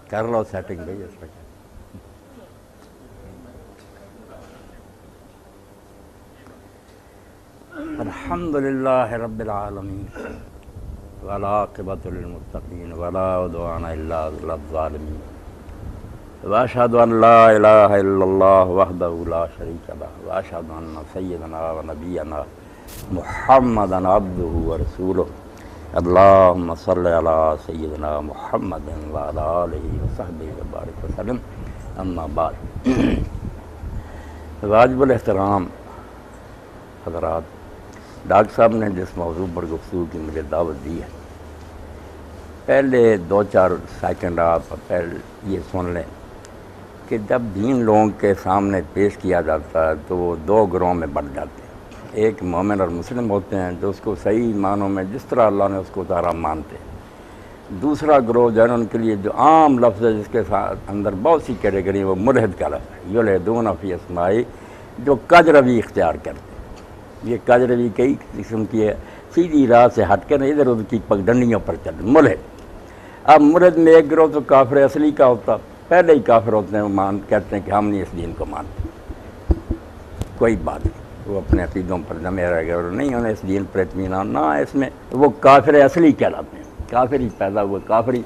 کر لو سیٹنگ بھائی اس میں. الحمد للہ رب العالمین والعاقبۃ للمتقین ولا عدوان الا علی الظالمین واشهد ان لا الہ الا اللہ وحدہ لا شریک لہ واشهد ان سیدنا و نبینا محمدا عبدہ ورسولہ اللہم صلی علی سیدنا محمد وعلی آلہ وصحبہ وبارک وسلم. اما بعد، واجب الاحترام حضرات، ڈاکٹر صاحب نے جس موضوع پر گفتگو کی مجھے دعوت دی ہے، پہلے 2-4 سیکنڈ آپ پہلے یہ سن لیں کہ جب دین لوگوں کے سامنے پیش کیا جاتا ہے تو وہ 2 گروہوں میں بٹ جاتے ہیں. ایک مومن اور مسلم ہوتے ہیں جو اس کو صحیح معنوں میں جس طرح اللہ نے اس کو اتارا مانتے ہیں. دوسرا گروہ جو ہے ان کے لیے جو عام لفظ ہے جس کے ساتھ اندر بہت سی کیٹیگری وہ ملحد کا لفظ ہے، یلحدون فی اسمائی، جو کج روی اختیار کرتے ہیں. یہ کج روی کئی قسم کی ہے، سیدھی راہ سے ہٹ کر ادھر ادھر کی پگڈنڈیوں پر چل ملحد. اب ملحد میں ایک گروہ تو کافر اصلی کا ہوتا، پہلے ہی کافر ہوتے ہیں، وہ کہتے ہیں کہ ہم نہیں اس دین کو مانتے. کوئی بات نہیں، وہ اپنے عقیدوں پر جمے رہ گئے اور نہیں انہیں اس دین پر اطمینان نہ اس میں، وہ کافر اصلی کہلاتے ہیں، کافر ہی پیدا ہوئے کافری.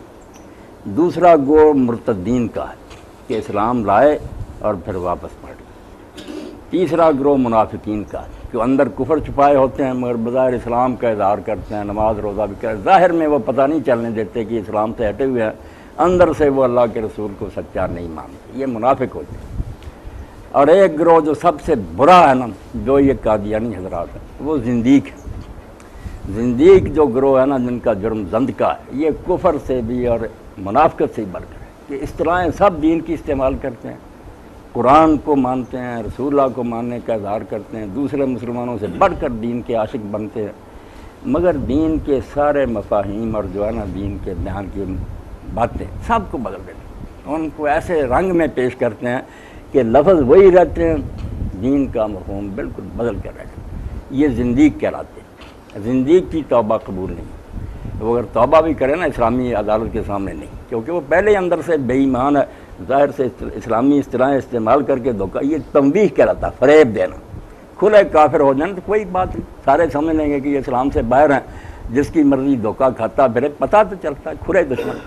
دوسرا گروہ مرتدین کا ہے کہ اسلام لائے اور پھر واپس پلٹ گئے. تیسرا گروہ منافقین کا ہے کہ اندر کفر چھپائے ہوتے ہیں مگر بظاہر اسلام کا اظہار کرتے ہیں، نماز روزہ بھی کرتے ہیں، ظاہر میں وہ پتہ نہیں چلنے دیتے کہ اسلام سے ہٹے ہوئے ہیں، اندر سے وہ اللہ کے رسول کو سچا نہیں مانتے. یہ منافق ہوتے ہیں. اور ایک گروہ جو سب سے برا ہے نا، جو یہ قادیانی حضرات ہیں، وہ زندیق ہے. زندیق جو گروہ ہے نا، جن کا جرم زند کا ہے، یہ کفر سے بھی اور منافقت سے ہی بڑھ کر ہے کہ اصطلاحیں سب دین کی استعمال کرتے ہیں، قرآن کو مانتے ہیں، رسول اللہ کو ماننے کا اظہار کرتے ہیں، دوسرے مسلمانوں سے بڑھ کر دین کے عاشق بنتے ہیں، مگر دین کے سارے مفاہیم اور جو ہے نا دین کے بیان کی باتیں سب کو بدل دیتے ہیں. ان کو ایسے رنگ میں پیش کرتے ہیں کہ لفظ وہی رہتے ہیں، دین کا مفہوم بالکل بدل کر رہتے ہیں. یہ زندیق کہلاتے ہیں. زندیق کی توبہ قبول نہیں. وہ اگر توبہ بھی کرے نا اسلامی عدالت کے سامنے نہیں، کیونکہ وہ پہلے ہی اندر سے بے ایمان ہے. ظاہر سے اسلامی اصطلاحیں استعمال کر کے دھوکہ، یہ تنبیہ کہلاتا ہے، فریب دینا. کھلے کافر ہو جائیں تو کوئی بات نہیں، سارے سمجھ لیں گے کہ یہ اسلام سے باہر ہیں، جس کی مرضی دھوکہ کھاتا پھرے، پتہ تو چلتا ہے کھلے دشمن.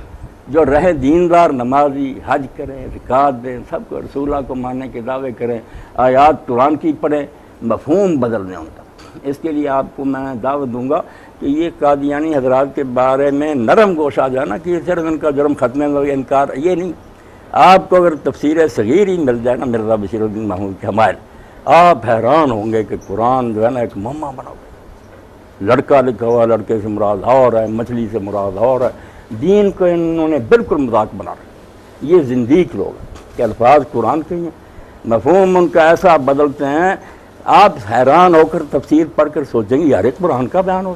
جو رہے دیندار، نمازی، حج کریں، زکوٰۃ دیں، سب کو رسول اللہ کو ماننے کے دعوے کریں، آیات قرآن کی پڑھیں، مفہوم بدل دیں ان کا. اس کے لیے آپ کو میں دعوت دوں گا کہ یہ قادیانی حضرات کے بارے میں نرم گوشہ جو ہے نا کہ صرف ان کا جرم ختم ہے، انکار یہ نہیں. آپ کو اگر تفسیر صغیر ہی مل جائے نا مرزا بشیر الدین محمود کے حمائل، آپ حیران ہوں گے کہ قرآن جو ہے نا ایک مما بنا ہوا ہے. لڑکا لکھا ہوا، لڑکے سے مراد اور ہے، مچھلی سے مراد اور ہے. دین کو انہوں نے بالکل مذاق بنا رہا ہے. یہ زندیق لوگ ہیں کہ الفاظ قرآن کے ہیں، مفہوم ان کا ایسا بدلتے ہیں، آپ حیران ہو کر تفسیر پڑھ کر سوچیں گے یار قرآن کا بیان ہو،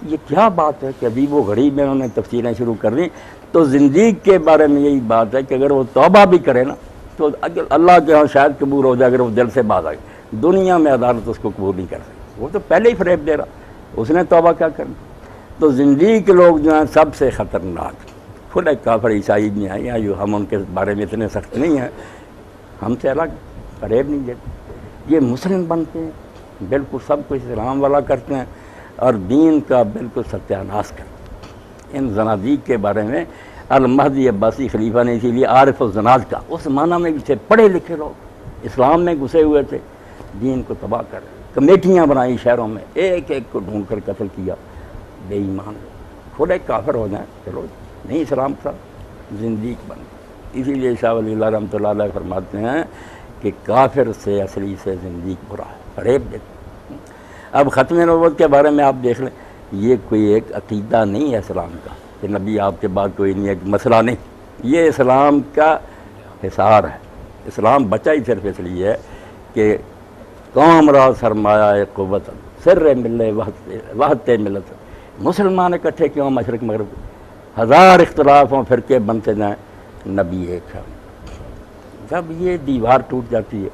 یہ کیا بات ہے کہ ابھی وہ غریب میں انہوں نے تفسیریں شروع کر دیں. تو زندیق کے بارے میں یہی بات ہے کہ اگر وہ توبہ بھی کرے نا تو اللہ کے ہاں شاید قبول ہو جائے اگر وہ دل سے باز آئے. دنیا میں عدالت اس کو قبول نہیں کر سکتی، وہ تو پہلے ہی فریب دے رہا، اس نے توبہ کیا کرنا. تو زندیق لوگ جو ہیں سب سے خطرناک، کھلے کافر عیسائی بھی ہیں، یا جو ہم ان کے بارے میں اتنے سخت نہیں ہیں، ہم سے الگ فریب نہیں دیتے. یہ مسلم بنتے ہیں، بالکل سب کچھ اسلام والا کرتے ہیں اور دین کا بالکل ستیہ ناش کرتے ہیں. ان زنادیق کے بارے میں المہدی عباسی خلیفہ نے اسی لیے عارف الزناد کا، اس معنی میں بھی تھے پڑھے لکھے لوگ، اسلام میں گھسے ہوئے تھے، دین کو تباہ کر رہے. کمیٹیاں بنائی شہروں میں، ایک ایک کو ڈھونڈ کر قتل کیا. بے ایمان کھلے کافر ہو جائیں چلو نہیں اسلام کا، زندیق بن. اسی لیے شاہ ولی اللہ رحمۃ اللہ علیہ فرماتے ہیں کہ کافر سے اصلی سے زندیق برا ہے، فریب دیتے. اب ختم نبوت کے بارے میں آپ دیکھ لیں، یہ کوئی ایک عقیدہ نہیں ہے اسلام کا کہ نبی آپ کے بعد کوئی نہیں، ایک مسئلہ نہیں. یہ اسلام کا حصار ہے. اسلام بچا ہی صرف اس لیے ہے کہ قوم را سرمایہ قوت سر ملے وحدت ملت. مسلمان اکٹھے کیوں مشرق مغرب، ہزار اختلاف ہوں فرقے بنتے جائیں، نبی ایک ہے. جب یہ دیوار ٹوٹ جاتی ہے،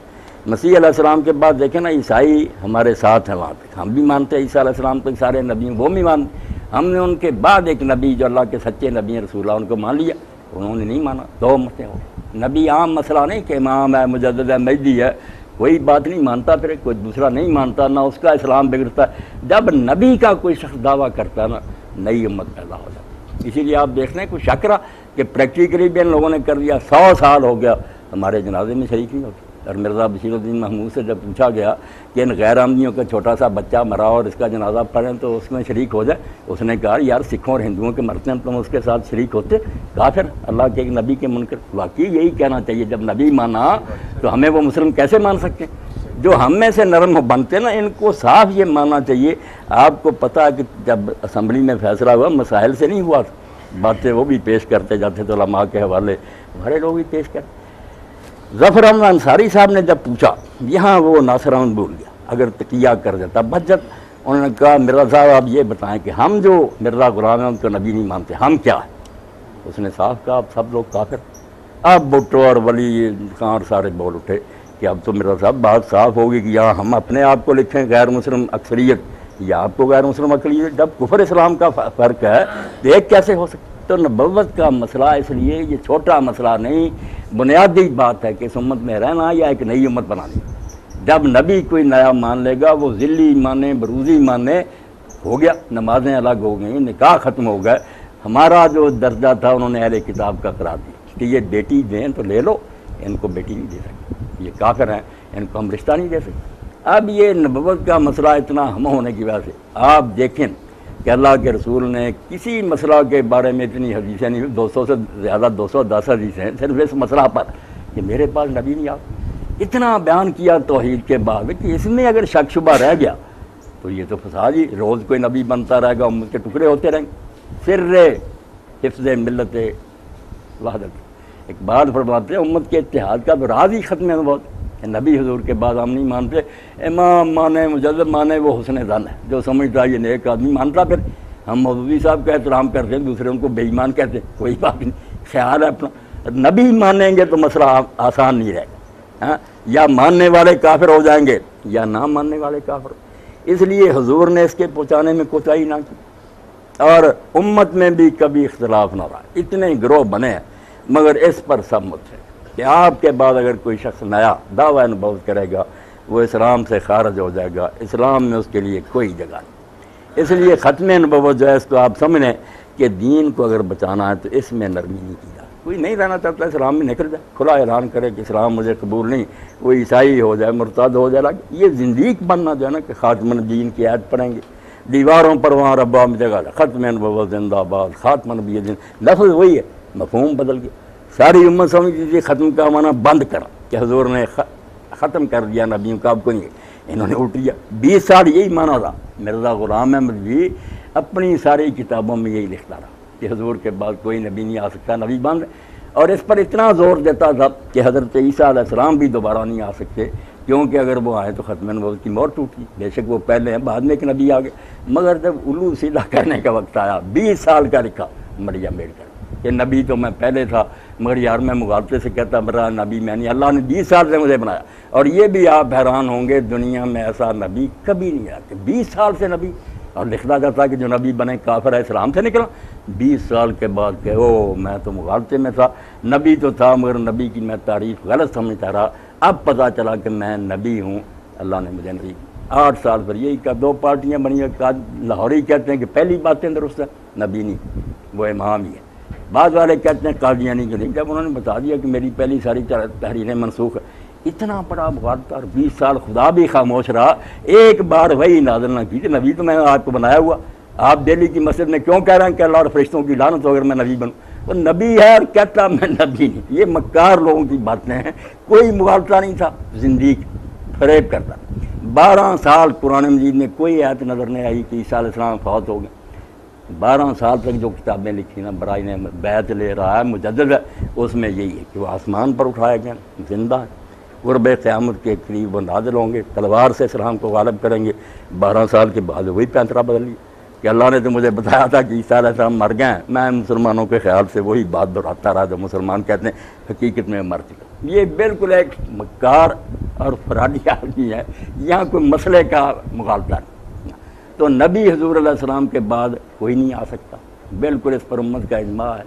مسیح علیہ السلام کے بعد دیکھیں نا عیسائی ہمارے ساتھ ہیں وہاں پہ، ہم بھی مانتے ہیں عیسیٰ علیہ السلام کو سارے نبی، وہ بھی مانتے، ہم نے ان کے بعد ایک نبی جو اللہ کے سچے نبی ہیں رسول اللہ ان کو مان لیا، انہوں نے نہیں مانا، دو مسئلے ہو گئے۔ نبی عام مسئلہ نہیں کہ امام ہے، مجدد ہے، مہدی ہے، کوئی بات نہیں مانتا، پھر کوئی دوسرا نہیں مانتا، نہ اس کا اسلام بگڑتا ہے۔ جب نبی کا کوئی شخص دعویٰ کرتا ہے نا، نئی امت پیدا ہو جاتی ہے۔ اسی لیے آپ دیکھ رہے ہیں کچھ شک رہا کہ پریکٹیکلی بھی ان لوگوں نے کر دیا، 100 سال ہو گیا ہمارے جنازے میں شریک نہیں ہوتے۔ اور مرزا بشیر الدین محمود سے جب پوچھا گیا کہ ان غیر احمدیوں کا چھوٹا سا بچہ مرا اور اس کا جنازہ پڑھیں تو اس میں شریک ہو جائے، اس نے کہا یار سکھوں اور ہندوؤں کے مرتے ہیں تم اس کے ساتھ شریک ہوتے؟ کافر، اللہ کے ایک نبی کے منکر۔ واقعی یہی کہنا چاہیے، جب نبی مانا تو ہمیں وہ مسلم کیسے مان سکتے ہیں؟ جو ہم میں سے نرم بنتے نا، ان کو صاف یہ ماننا چاہیے۔ آپ کو پتہ ہے کہ جب اسمبلی میں فیصلہ ہوا مسائل سے نہیں ہوا تھا، باتیں وہ بھی پیش کرتے جاتے تو علماء کے حوالے ہمارے لوگ بھی پیش کرتے۔ ظفر احمد انصاری صاحب نے جب پوچھا، یہاں وہ ناصر احمد بھول گیا، اگر تقیہ کر دیتا بچت، انہوں نے کہا مرزا صاحب آپ یہ بتائیں کہ ہم جو مرزا غلام ہیں ان کو نبی نہیں مانتے، ہم کیا ہیں؟ اس نے صاف کہا اب سب لوگ کافر۔ اب بھٹو اور ولی خان اور سارے بول اٹھے کہ اب تو مرزا صاحب بات صاف ہوگی کہ یہاں ہم اپنے آپ کو لکھیں غیر مسلم اکثریت یا آپ کو غیر مسلم اقلیت، جب کفر اسلام کا فرق ہے تو ایک کیسے ہو سکتا؟ تو نبوت کا مسئلہ اس لیے یہ چھوٹا مسئلہ نہیں، بنیادی بات ہے کہ اس امت میں رہنا یا ایک نئی امت بنانی۔ جب نبی کوئی نیا مان لے گا، وہ ذلی مانے بروزی مانے، ہو گیا، نمازیں الگ ہو گئیں، نکاح ختم ہو گئے۔ ہمارا جو درجہ تھا انہوں نے اہل کتاب کا قرار دیا کہ یہ بیٹی دیں تو لے لو، ان کو بیٹی نہیں دے سکتے، یہ کافر ہیں، ان کو ہم رشتہ نہیں دے سکتے۔ اب یہ نبوت کا مسئلہ اتنا ہم ہونے کی وجہ سے آپ دیکھیں کہ اللہ کے رسول نے کسی مسئلہ کے بارے میں اتنی حدیثیں نہیں، 200 سے زیادہ 210 حدیثیں صرف اس مسئلہ پر کہ میرے پاس نبی نہیں آتا، اتنا بیان کیا توحید کے بعد کہ اس میں اگر شک شبہ رہ گیا تو یہ تو فساد ہی، روز کوئی نبی بنتا رہے گا، امت کے ٹکڑے ہوتے رہیں گے۔ سر حفظ ملت وحدت، اقبال فرماتے ہیں امت کے اتحاد کا تو راز ہی ختم ہے بہت، کہ نبی حضور کے بعد ہم نہیں مانتے، امام مانے مجدد مانے وہ حسن ظن ہے، جو سمجھتا یہ نیک آدمی مانتا، پھر ہم مودودی صاحب کا احترام کرتے ہیں، دوسرے ان کو بے ایمان کہتے ہیں، کوئی بات نہیں، خیال ہے اپنا۔ نبی مانیں گے تو مسئلہ آسان نہیں رہے گا، ہاں، یا ماننے والے کافر ہو جائیں گے یا نہ ماننے والے کافر۔ اس لیے حضور نے اس کے پہنچانے میں کوتاہی نہ کی، اور امت میں بھی کبھی اختلاف نہ رہا، اتنے گروہ بنے ہیں، مگر اس پر سب متفق کہ آپ کے بعد اگر کوئی شخص نیا دعویٰ نبوت کرے گا وہ اسلام سے خارج ہو جائے گا، اسلام میں اس کے لیے کوئی جگہ نہیں۔ اس لیے ختم نبوت جو ہے اس کو آپ سمجھیں کہ دین کو اگر بچانا ہے تو اس میں نرمی نہیں کی جائے۔ کوئی نہیں رہنا چاہتا اسلام میں نکل جائے، کھلا اعلان کرے کہ اسلام مجھے قبول نہیں، وہ عیسائی ہو جائے، مرتد ہو جائے، یہ زندیق بننا جو ہے نا کہ خاتم النبیین کی آیت پڑھیں گے، دیواروں پر وہاں ربا میں جگہ ختم نبوت زندہ باد، خاتم النبی دین، لفظ وہی ہے، مفہوم بدل گیا۔ ساری امت سمجھتی تھی ختم کا معنی بند کرا کہ حضور نے ختم کر دیا نبیوں کا، اب کو نہیں، انہوں نے الٹ دیا۔ 20 سال یہی معنی رہا۔ مرزا غلام احمد بھی اپنی ساری کتابوں میں یہی لکھتا رہا کہ حضور کے بعد کوئی نبی نہیں آ سکتا، نبی بند، اور اس پر اتنا زور دیتا تھا کہ حضرت عیسیٰ علیہ السلام بھی دوبارہ نہیں آ سکتے، کیونکہ اگر وہ آئے تو ختم نبوت کی مور ٹوٹی۔ بے شک وہ پہلے ہیں، بعد میں ایک نبی آ گئے، مگر جب الو سیدھا کرنے کا وقت آیا، 20 سال کا لکھا مریم امبیڈکر کہ نبی تو میں پہلے تھا، مگر یار میں مغالطے سے کہتا میرا نبی میں نہیں، اللہ نے 20 سال سے مجھے بنایا۔ اور یہ بھی آپ حیران ہوں گے دنیا میں ایسا نبی کبھی نہیں آیا کہ 20 سال سے نبی، اور لکھنا جاتا کہ جو نبی بنے کافر ہے، اسلام سے نکلا۔ 20 سال کے بعد کہ او میں تو مغالطے میں تھا، نبی تو تھا مگر نبی کی میں تعریف غلط سمجھتا رہا، اب پتہ چلا کہ میں نبی ہوں، اللہ نے مجھے نبی۔ 8 سال پر یہی کا 2 پارٹیاں بنی ہیں، لاہوری کہتے ہیں کہ پہلی باتیں درست ہے، نبی نہیں، وہ امام ہی ہے۔ بعض والے کہتے ہیں قادیانی کے نہیں، جب انہوں نے بتا دیا کہ میری پہلی ساری تحریریں منسوخ ہے، اتنا بڑا مغالطہ، اور 20 سال خدا بھی خاموش رہا، ایک بار وہی نازل نہ کی کہ نبی تو میں نے آپ کو بنایا ہوا، آپ دہلی کی مسجد میں کیوں کہہ رہے ہیں کہ اللہ اور فرشتوں کی لعنت ہو اگر میں نبی بنوں؟ وہ نبی ہے اور کہتا میں نبی نہیں۔ یہ مکار لوگوں کی باتیں ہیں، کوئی مغالطہ نہیں تھا، زندیق فریب کرتا۔ 12 سال قرآن مجید میں کوئی آیت نظر نہیں آئی کہ عیسیٰ علیہ السلام فوت ہو گئے۔ 12 سال تک جو کتابیں لکھی نا، برائی نے بیعت لے رہا ہے، مجدد ہے، اس میں یہی ہے کہ وہ آسمان پر اٹھایا گیا، زندہ ہے، قرب قیامت کے قریب وہ نازل ہوں گے، تلوار سے اسلام کو غالب کریں گے۔ 12 سال کے بعد وہی پینترا بدل لیا کہ اللہ نے تو مجھے بتایا تھا کہ عیسیٰ علیہ السلام مر گئے ہیں، میں مسلمانوں کے خیال سے وہی بات دہراتا رہا جو مسلمان کہتے ہیں، حقیقت میں مر چکا۔ یہ بالکل ایک مکار اور فرادی آدمی ہے، یہاں کوئی مسئلے کا مغالطہ نہیں۔ تو نبی حضور علیہ السلام کے بعد کوئی نہیں آ سکتا، بالکل اس پر امت کا اجماع ہے۔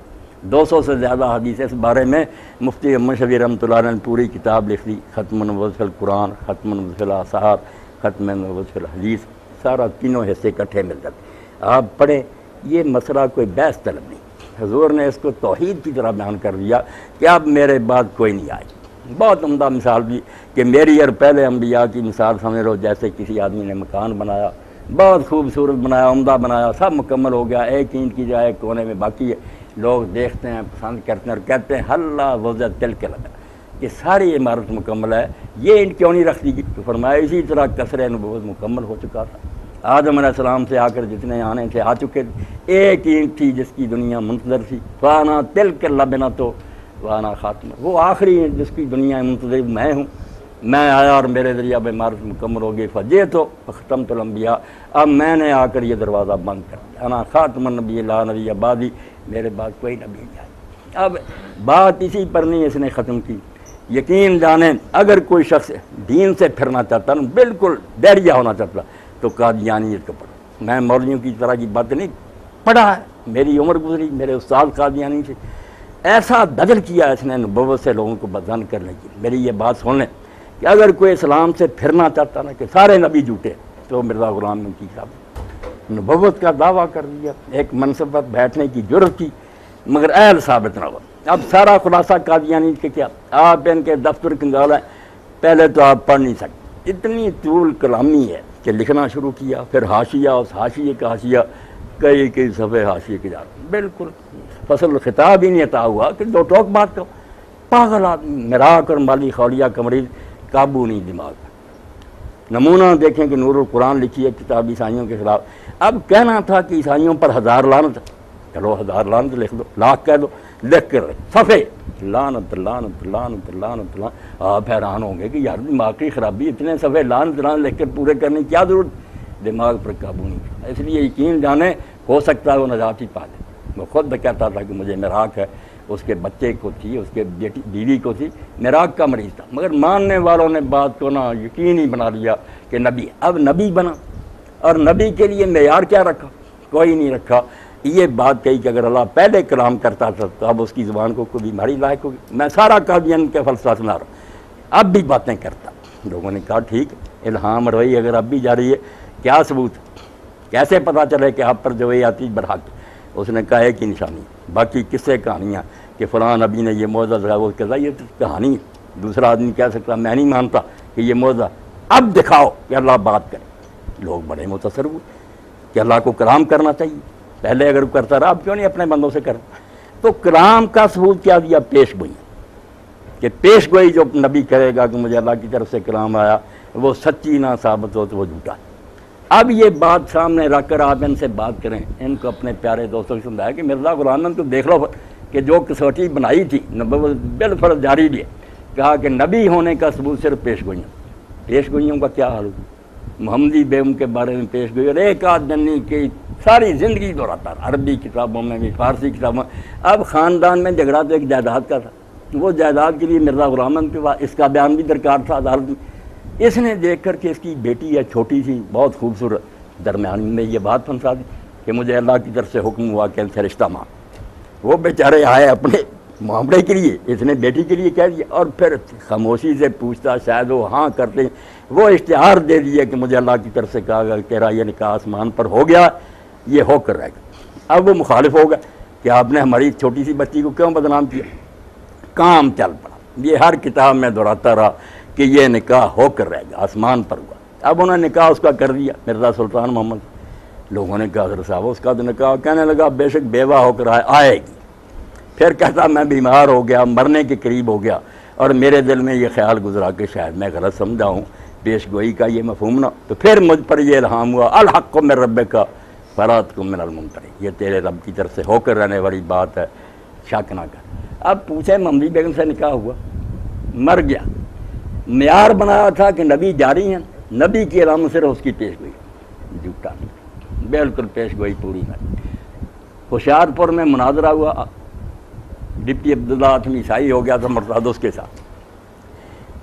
200 سے زیادہ حدیث اس بارے میں مفتی محمد شفیع رحمۃ اللہ علیہ نے پوری کتاب لکھ دی، ختم النبوت فی القرآن، ختم النبوت فی الاثار، ختم النبوت فی الحدیث، سارا تینوں حصے اکٹھے مل جاتے، آپ پڑھیں۔ یہ مسئلہ کوئی بحث طلب نہیں، حضور نے اس کو توحید کی طرح بیان کر دیا کہ اب میرے بعد کوئی نہیں آئے۔ بہت عمدہ مثال بھی کہ میری اور پہلے انبیاء کی مثال سمجھ لو جیسے کسی آدمی نے مکان بنایا، بہت خوبصورت بنایا، عمدہ بنایا، سب مکمل ہو گیا، ایک اینٹ کی جائے کونے میں باقی ہے، لوگ دیکھتے ہیں، پسند کرتے ہیں اور کہتے ہیں اللہ وضع تل کے لگا کہ ساری عمارت مکمل ہے، یہ اینٹ کیوں نہیں رکھ دی گئی؟ تو فرمایا اسی طرح قصر نبوت مکمل ہو چکا تھا، آدم علیہ السلام سے آ کر جتنے آنے تھے آ چکے تھے، ایک اینٹ تھی جس کی دنیا منتظر تھی، فانا تل کے لبنا تو وانا خاتمہ، وہ آخری اینٹ جس کی دنیا منتظر میں ہوں، میں آیا اور میرے ذریعہ اب عمارت مکمل ہو گئی، فجے تو ختمت الانبیاء، اب میں نے آ کر یہ دروازہ بند کر دیا، انا خاتم النبی لا نبی بعدی، میرے بعد کوئی نبی نہیں آئے۔ اب بات اسی پر نہیں اس نے ختم کی، یقین جانیں اگر کوئی شخص دین سے پھرنا چاہتا نا، بالکل ڈیریا ہونا چاہتا تو قادیانیت کو پڑھو۔ میں مولویوں کی طرح کی بات نہیں پڑھا ہے، میری عمر گزری، میرے استاد قادیانی سے ایسا دجل کیا اس نے نبوت سے لوگوں کو بدظن کرنے کی۔ میری یہ بات سن لیں کہ اگر کوئی اسلام سے پھرنا چاہتا نا کہ سارے نبی جھوٹے، تو مرزا غلام کی صاحب نبوت کا دعویٰ کر دیا، ایک منصب پر بیٹھنے کی جرت کی، مگر اہل ثابت نہ ہوا۔ اب سارا خلاصہ قادیانی کے کیا، آپ ان کے دفتر کنگال ہیں، پہلے تو آپ پڑھ نہیں سکتے، اتنی طول کلامی ہے کہ لکھنا شروع کیا، پھر حاشیہ، اس حاشیے کا حاشیہ، کئی صفحے حاشیے کے جاتے، بالکل فصل خطاب ہی نہیں عطا ہوا کہ دو ٹوک بات کرو۔ پاگل آدمی، مراق اور مالی خولیہ کا مریض، قابو نہیں دماغ۔ نمونہ دیکھیں کہ نور القرآن لکھی ہے کتاب عیسائیوں کے خلاف، اب کہنا تھا کہ عیسائیوں پر 1000 لعنت، چلو 1000 لعنت لکھ دو، لاکھ کہہ دو، لکھ کر صفحے لعنت لعنت لعنت لعنت لعنت۔ آپ حیران ہوں گے کہ یار دماغ کی خرابی، اتنے صفحے لعنت لعنت لکھ کر پورے کرنے کی کیا ضرورت؟ دماغ پر قابو نہیں، اس لیے یقین جانیں ہو سکتا ہے وہ نجات ہی پا لے۔ وہ خود کہتا تھا کہ مجھے مراق ہے، اس کے بچے کو تھی، اس کے بیوی کو تھی، مراق کا مریض تھا، مگر ماننے والوں نے بات کو نا یقینی بنا لیا کہ نبی، اب نبی بنا، اور نبی کے لیے معیار کیا رکھا؟ کوئی نہیں رکھا۔ یہ بات کہی کہ اگر اللہ پہلے کلام کرتا تھا تو اب اس کی زبان کو کوئی بیماری لاحق ہوگی۔ میں سارا قادیان کے فلسفہ سنا رہا ہوں، اب بھی باتیں کرتا۔ لوگوں نے کہا ٹھیک، الہام روئی اگر اب بھی جاری ہے، کیا ثبوت، کیسے پتہ چلے کہ آپ پر جو یہ آتی برحق؟ اس نے کہا ہے کہ نشانی، باقی قصے کہانیاں کہ فلاں نبی نے یہ معجزہ دکھایا، وہ کہتا یہ تو کہانی ہے، دوسرا آدمی کہہ سکتا میں نہیں مانتا کہ یہ معجزہ، اب دکھاؤ کہ اللہ بات کرے۔ لوگ بڑے متاثر ہوئے کہ اللہ کو کلام کرنا چاہیے، پہلے اگر کرتا رہا اب کیوں نہیں اپنے بندوں سے کرتا؟ تو کلام کا ثبوت کیا دیا؟ پیش گوئی، کہ پیش گوئی جو نبی کرے گا کہ مجھے اللہ کی طرف سے کلام آیا، وہ سچی نہ ثابت ہو تو وہ جھوٹا۔ اب یہ بات سامنے رکھ کر آپ ان سے بات کریں، ان کو اپنے پیارے دوستوں سے سمجھایا کہ مرزا غلام تو دیکھ لو کہ جو کسوٹی بنائی تھی نبوت بالفرض جاری بھی ہے، کہا کہ نبی ہونے کا ثبوت صرف پیش گوئیاں۔ پیش گوئیوں کا کیا حال ہو؟ محمدی بیگم کے بارے میں پیش گوئی، اور ایک آدھ جنی کی ساری زندگی دہراتا رہا، عربی کتابوں میں بھی، فارسی کتابوں میں۔ اب خاندان میں جھگڑا تو ایک جائیداد کا تھا، وہ جائیداد کے لیے مرزا غلام کے پاس اس کا بیان بھی درکار تھا عدالت میں۔ اس نے دیکھ کر کہ اس کی بیٹی ہے چھوٹی سی بہت خوبصورت، درمیان میں یہ بات پھنسا دی کہ مجھے اللہ کی طرف سے حکم ہوا کہ ان سے رشتہ مان۔ وہ بیچارے آئے اپنے معاملے کے لیے، اس نے بیٹی کے لیے کہہ دیا، اور پھر خاموشی سے پوچھتا، شاید وہ ہاں کرتے، وہ اشتہار دے دیا کہ مجھے اللہ کی طرف سے کہا گیا کہ تیرا یہ نکاح آسمان پر ہو گیا، یہ ہو کر رہے گا۔ اب وہ مخالف ہو گیا کہ آپ نے ہماری چھوٹی سی بچی کو کیوں بدنام کیا؟ کام چل پڑا، یہ ہر کتاب میں دہراتا رہا کہ یہ نکاح ہو کر رہے گا، آسمان پر ہوا۔ اب انہوں نے نکاح اس کا کر دیا مرزا سلطان محمد۔ لوگوں نے کہا حضرت صاحب اس کا تو نکاح، کہنے لگا بے شک بیوہ ہو کر آئے گی۔ پھر کہتا میں بیمار ہو گیا، مرنے کے قریب ہو گیا، اور میرے دل میں یہ خیال گزرا کہ شاید میں غلط سمجھا ہوں پیش گوئی کا یہ مفہوم نہ، تو پھر مجھ پر یہ الہام ہوا الحق من ربک فراتکم من الممتری، یہ تیرے رب کی طرف سے ہو کر رہنے والی بات ہے، شک نہ کر۔ اب پوچھیں محمدی بیگم سے نکاح ہوا، مر گیا، معیار بنایا تھا کہ نبی جاری ہیں، نبی کی علامت صرف اس کی پیش گوئی، جھوٹا بالکل پیش گوئی پوری نہ۔ ہوشیار پور میں مناظرہ ہوا، ڈپٹی عبداللہ عیسائی ہو گیا تھا مرتاد اس کے ساتھ،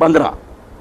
15,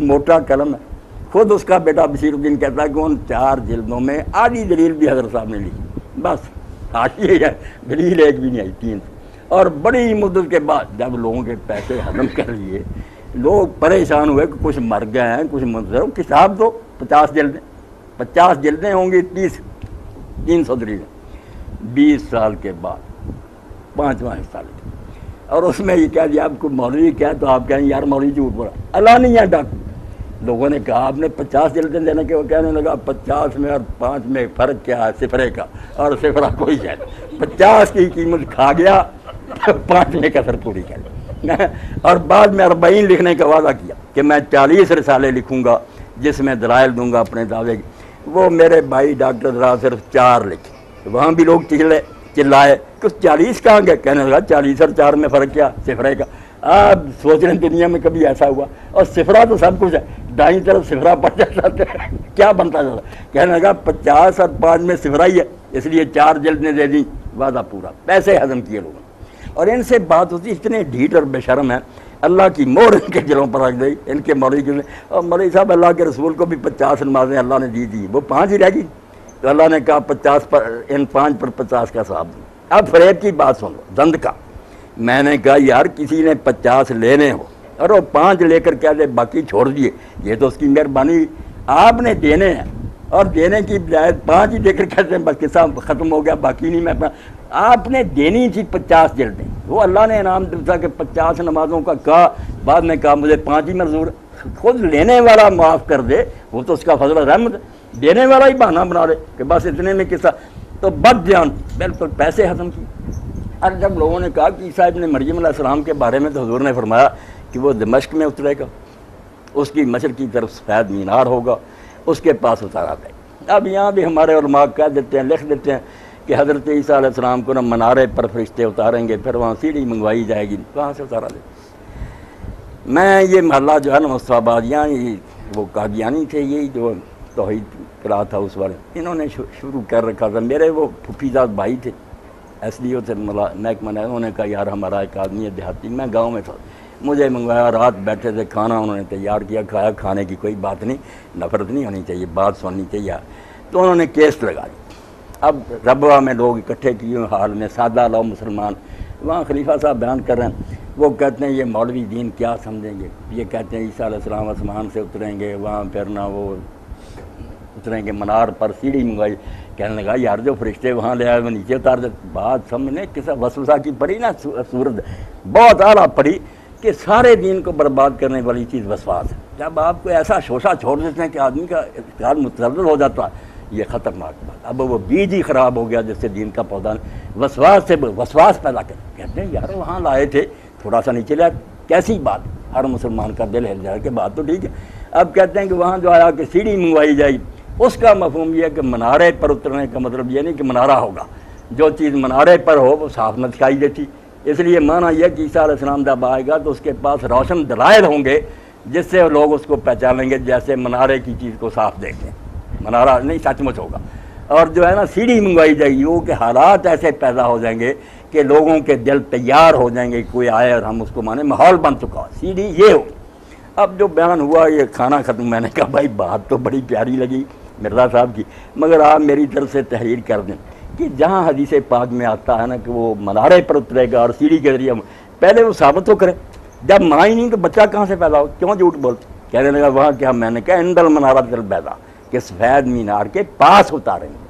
موٹا قلم ہے. خود اس کا بیٹا بشیر الدین کہتا ہے کہ ان 4 جلدوں میں آدھی دلیل بھی حضرت صاحب نے لکھی, بس حاشیے ہے, دلیل ایک بھی نہیں آئی 3. اور بڑی مدت کے بعد جب لوگوں کے پیسے ہضم کر لیے, لوگ پریشان ہوئے کہ کچھ مر گئے ہیں, کچھ منظر کتاب دو 50 جلدیں, 50 جلدیں ہوں گی 300 دلیلیں. 20 سال کے بعد 5واں حصہ لکھا, اور اس میں یہ کہہ دیا آپ کو مولوی کیا, تو آپ کہیں یار مولوی جھوٹ بولا, اللہ نہیں ہے ڈاکو. لوگوں نے کہا آپ نے 50 جلدیں دینے کے, وہ کہنے لگا 50 میں اور 5 میں فرق کیا ہے, صفرے کا, اور صفرہ کوئی ہے. 50 کی قیمت کھا گیا, 5 میں کسر پوری کر. اور بعد میں 40 لکھنے کا وعدہ کیا کہ میں 40 رسالے لکھوں گا جس میں دلائل دوں گا اپنے دعوے کی. وہ میرے بھائی ڈاکٹر ذرا صرف 4 لکھے. وہاں بھی لوگ چلائے کہ 40 کہاں گئے, کہنے لگا 40 اور 4 میں فرق کیا, صفرے کا. آپ سوچ رہے ہیں دنیا میں کبھی ایسا ہوا, اور صفرہ تو سب کچھ ہے, دائیں طرف صفرہ پڑ جاتا کیا بنتا جاتا. کہنے لگا 50 اور 5 میں صفرہ ہی ہے, اس لیے 4 جلدیں دے دیں, وعدہ پورا. پیسے ہضم کیے لوگوں نے, اور ان سے بات ہوتی, اتنے ڈھیٹ اور بے شرم ہیں, اللہ کی مہر ان کے دلوں پر رکھ گئی. ان کے مولوی کے, اور مولوی صاحب اللہ کے رسول کو بھی 50 نمازیں اللہ نے دی تھی, وہ 5 ہی رہ گئی, تو اللہ نے کہا 50 پر, ان 5 پر 50 کا ثواب دوں. اب فریب کی بات سن لو, دند کا. میں نے کہا یار کسی نے 50 لینے ہو اور وہ 5 لے کر کہہ دے باقی چھوڑ دیے, یہ تو اس کی مہربانی, آپ نے دینے ہیں, اور دینے کی بجائے 5 ہی دے کر کہتے ہیں بس قصہ ختم ہو گیا, باقی نہیں. میں آپ نے دینی تھی 50 جلدیں, وہ اللہ نے انعام دیا کہ 50 نمازوں کا کہا, بعد میں کہا مجھے 5 ہی منظور. خود لینے والا معاف کر دے, وہ تو اس کا فضل و رحمت, دینے والا ہی بہانہ بنا دے کہ بس اتنے میں قصہ. تو بد جان بالکل پیسے ہضم کی. اور جب لوگوں نے کہا کہ عیسیٰ ابن مریم علیہ السلام کے بارے میں, تو حضور نے فرمایا کہ وہ دمشق میں اترے گا, اس کی مشرق کی طرف سفید مینار ہوگا, اس کے پاس اتارا جائے. اب یہاں بھی ہمارے علماء کہہ دیتے ہیں, لکھ دیتے ہیں کہ حضرت عیسیٰ علیہ السلام کو نا منارے پر فرشتے اتاریں گے, پھر وہاں سیڑھی منگوائی جائے گی, وہاں سے اتارا دے. میں یہ محلہ جو ہے نا مصطفیٰ آبادیاں, وہ قادیانی تھے, یہی جو توحید کرا تھا اس والے, انہوں نے شروع کر رکھا تھا. میرے وہ پھوپھیزاد بھائی تھے ایس ڈی او سے محکمہ نے, انہوں نے کہا یار ہمارا ایک آدمی ہے دیہاتی, میں گاؤں میں تھا, مجھے منگوایا, رات بیٹھے تھے, کھانا انہوں نے تیار کیا, کھایا. کھانے کی کوئی بات نہیں, نفرت نہیں ہونی چاہیے, بات سننی چاہیے. تو انہوں نے کیس لگا دی. اب ربوہ میں لوگ اکٹھے کیے حال میں, سادہ لو مسلمان, وہاں خلیفہ صاحب بیان کر رہے ہیں. وہ کہتے ہیں یہ مولوی دین کیا سمجھیں گے, یہ کہتے ہیں عیسیٰ علیہ السلام آسمان سے اتریں گے, وہاں پھر نہ وہ اتریں گے منار پر, سیڑھی منگوائی. کہنے لگا یار جو فرشتے وہاں لے آئے وہ نیچے اتار دے. بات سمجھنے کس وسوسہ کی پڑھی نا صورت, بہت اعلیٰ پڑھی کہ سارے دین کو برباد کرنے والی چیز وسواس ہے. جب آپ کو ایسا شوشہ چھوڑ دیتے ہیں کہ آدمی کا اختیار متزلزل ہو جاتا ہے, یہ خطرناک بات. اب وہ بیج ہی خراب ہو گیا جس سے دین کا پودا وسواس سے وسواس پیدا کر. کہتے ہیں یار وہاں لائے تھے, تھوڑا سا نیچے لیا, کیسی بات, ہر مسلمان کا دل ہل جائے کہ بات تو ٹھیک ہے. اب کہتے ہیں کہ وہاں جو آیا کہ سیڑھی منگوائی جائے, اس کا مفہوم یہ ہے کہ منارے پر اترنے کا مطلب یہ نہیں کہ منارہ ہوگا, جو چیز منارے پر ہو وہ صاف نہ دکھائی دیتی. اس لیے معنی یہ کہ عیسیٰ علیہ السلام جب آئے گا تو اس کے پاس روشن دلائل ہوں گے جس سے لوگ اس کو پہچانیں گے, جیسے منارے کی چیز کو صاف دیکھیں. منارہ نہیں سچ مچ ہوگا. اور جو ہے نا سیڑھی منگوائی جائے گی, وہ کہ حالات ایسے پیدا ہو جائیں گے کہ لوگوں کے دل تیار ہو جائیں گے, کوئی آئے اور ہم اس کو مانیں, ماحول بن چکا, سیڑھی یہ ہو. اب جو بیان ہوا یہ کھانا ختم, میں نے کہا بھائی بات تو بڑی پیاری لگی مرزا صاحب کی, مگر آپ میری طرف سے تحریر کر دیں کہ جہاں حدیث پاک میں آتا ہے نا کہ وہ منارے پر اترے گا اور سیڑھی کے ذریعے, پہلے وہ ثابت تو کریں. جب ماں ہی نہیں تو بچہ کہاں سے پیدا ہو, کیوں جھوٹ بولتے. کہنے لگا وہاں کیا, میں نے کہا اندل منارہ تل پیدا, کہ سفید مینار کے پاس اتاریں گے,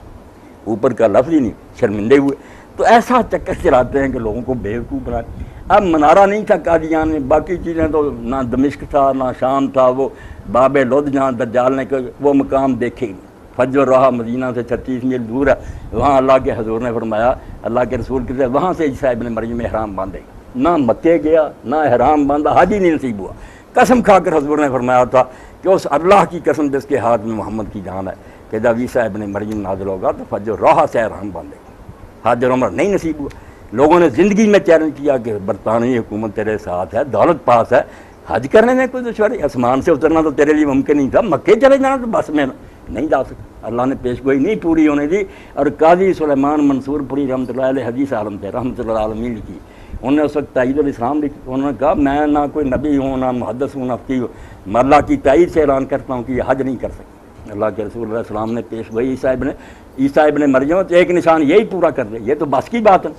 اوپر کا لفظ ہی نہیں, شرمندے ہوئے. تو ایسا چکر چلاتے ہیں کہ لوگوں کو بیوقوف بنائے. اب منارہ نہیں تھا قادیان میں, باقی چیزیں تو نہ دمشق تھا نہ شام تھا, وہ باب لد جہاں دجال نے وہ مقام دیکھے ہی. فجر رہا مدینہ سے 36 میل دور ہے, وہاں اللہ کے حضور نے فرمایا, اللہ کے رسول کے وہاں سے عیسیٰ ابن مریم احرام باندھے گا. نہ مکے گیا نہ احرام باندھا, حج ہی نہیں نصیب ہوا. قسم کھا کر حضور نے فرمایا تھا کہ اس اللہ کی قسم جس کے ہاتھ میں محمد کی جان ہے کہ جب عیسیٰ ابن مریم نازل ہوگا تو فجر رہا سے احرام باندھے گا. حج اور عمرہ نہیں نصیب ہوا. لوگوں نے زندگی میں چیلنج کیا کہ برطانوی حکومت تیرے ساتھ ہے, دولت پاس ہے, حج کرنے میں کوئی دشواری, آسمان سے اترنا تو تیرے لیے ممکن نہیں تھا, مکے چلے جانا تو بس میں نہیں جا سکتا. اللہ نے پیشگوئی نہیں پوری ہونے دی. اور قاضی سلیمان منصور پوری رحمۃ اللہ علیہ حدیث عالم تھے, رحمۃ اللہ عالمین کی, انہوں نے اس وقت تائید الاسلام لکھی، انہوں نے کہا میں نہ کوئی نبی ہوں، نہ محدث ہوں، نہ فقیہ ہوں، میں اللہ کی تائید سے اعلان کرتا ہوں کہ یہ حج نہیں کر سکتے۔ اللہ کے رسول علیہ السلام نے پیش گوئی عیسیٰ ابن مریم تو ایک نشان یہی پورا کر دے، یہ تو بس کی بات ہے۔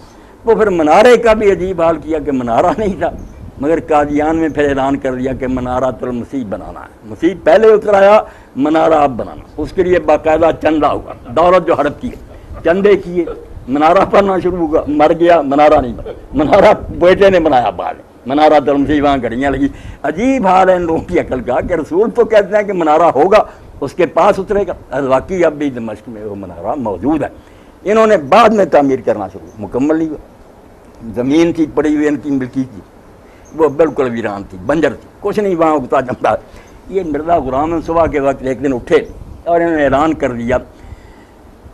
وہ پھر منارے کا بھی عجیب حال کیا کہ منارہ نہیں تھا، مگر قادیان میں پھر اعلان کر دیا کہ منارۃ المسیح بنانا ہے، مسیح پہلے اتر آیا، منارہ اب بنانا، اس کے لیے باقاعدہ چندہ ہوا، دولت جو ہڑپ کی چندے کیے، منارہ بننا شروع ہوا، مر گیا منارہ نہیں بنا، منارہ بیٹے نے بنایا بعد، منارۃ المسیح وہاں گھڑیاں لگی۔ عجیب حال ہے ان لوگوں کی عقل کا کہ رسول تو کہتے ہیں کہ منارہ ہوگا، اس کے پاس اترے گا، واقعی اب بھی دمشق میں وہ منارہ موجود ہے۔ انہوں نے بعد میں تعمیر کرنا شروع، مکمل نہیں ہوا، زمین تھی پڑی ہوئی ان کی ملکی تھی، وہ بالکل ویران تھی، بنجر تھی، کچھ نہیں وہاں اگتا جمتا۔ یہ مرزا غلام صبح کے وقت ایک دن اٹھے اور انہوں نے اعلان کر دیا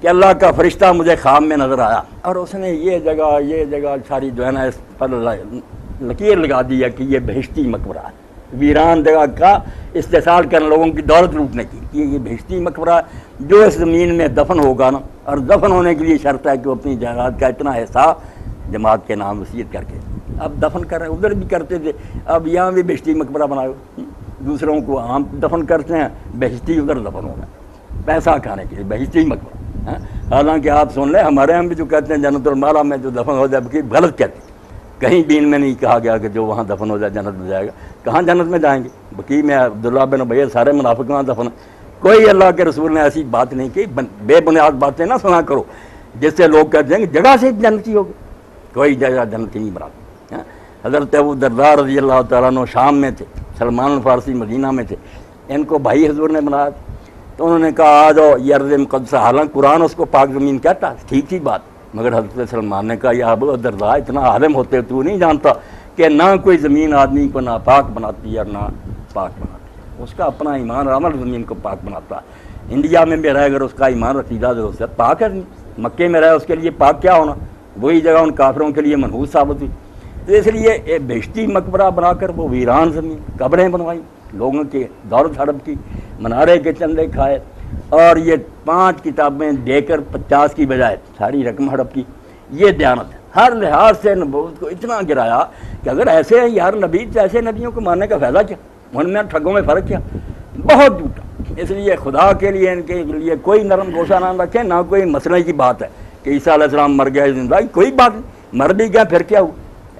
کہ اللہ کا فرشتہ مجھے خواب میں نظر آیا، اور اس نے یہ جگہ ساری جو ہے نا اس پر لکیر لگا دیا کہ یہ بہشتی مقبرہ ہے، ویران جگہ کا استحصال کرنے لوگوں کی دولت لوٹنے کی، یہ بہشتی مقبرہ ہے، جو اس زمین میں دفن ہوگا نا، اور دفن ہونے کے لیے شرط ہے کہ وہ اپنی جائیداد کا اتنا حصہ جماعت کے نام وصیت کر کے، اب دفن کر رہے ہیں، ادھر بھی کرتے تھے، اب یہاں بھی بہشتی مقبرہ بناؤ، دوسروں کو عام دفن کرتے ہیں، بہشتی ادھر دفن ہونا ہے پیسہ کھانے کے لیے، بہشتی مقبرہ۔ حالانکہ آپ سن لیں ہمارے ہم بھی جو کہتے ہیں جنت المالا میں جو دفن ہو جائے، کہ غلط کہتے ہیں، کہیں بھی ان میں نہیں کہا گیا کہ جو وہاں دفن ہو جائے جنت میں جائے گا، کہاں جنت میں جائیں گے؟ بقی میں عبداللہ بن ابی سارے منافق وہاں دفن، کوئی اللہ کے رسول نے ایسی بات نہیں کی، بے بنیاد باتیں نہ سنا کرو جس سے لوگ کہتے ہیں کہ جگہ سے جنتی ہوگی، کوئی جگہ جنتی نہیں بناتی۔ حضرت ابو درداء رضی اللہ تعالیٰ عنہ شام میں تھے، سلمان الفارسی مدینہ میں تھے، ان کو بھائی حضور نے بنایا، تو انہوں نے کہا آ جاؤ یہ ارض مقدسہ، حالانکہ قرآن اس کو پاک زمین کہتا، ٹھیک تھی بات، مگر حضرت سلمان نے کہا یا ابو درداء اتنا عالم ہوتے تو نہیں جانتا کہ نہ کوئی زمین آدمی کو ناپاک بناتی ہے اور نہ پاک بناتی ہے، اس کا اپنا ایمان اور عمل زمین کو پاک بناتا ہے۔ انڈیا میں بھی رہے اگر اس کا ایمان عقیدہ جو ہے پاک ہے، مکے میں رہے اس کے لیے پاک کیا ہونا، وہی جگہ ان کافروں کے لیے منحوس ثابت ہوئی، تو اس لیے ایک بہشتی مقبرہ بنا کر وہ ویران زمین قبریں بنوائیں، لوگوں کی دولت ہڑپ کی، منارے کے چندے کھائے، اور یہ 5 کتابیں دے کر 50 کی بجائے ساری رقم ہڑپ کی۔ یہ دیانت ہے، ہر لحاظ سے نبوت کو اتنا گرایا کہ اگر ایسے ہیں یار نبی تو ایسے نبیوں کو ماننے کا فائدہ کیا، ان میں ٹھگوں میں فرق کیا، بہت جھوٹا۔ اس لیے خدا کے لیے ان کے لیے کوئی نرم گوشہ نہ رکھیں، نہ کوئی مسئلے کی بات ہے کہ عیسیٰ علیہ السلام مر گئے زندہ، کوئی بات نہیں، مر بھی گئے پھر کیا ہوا؟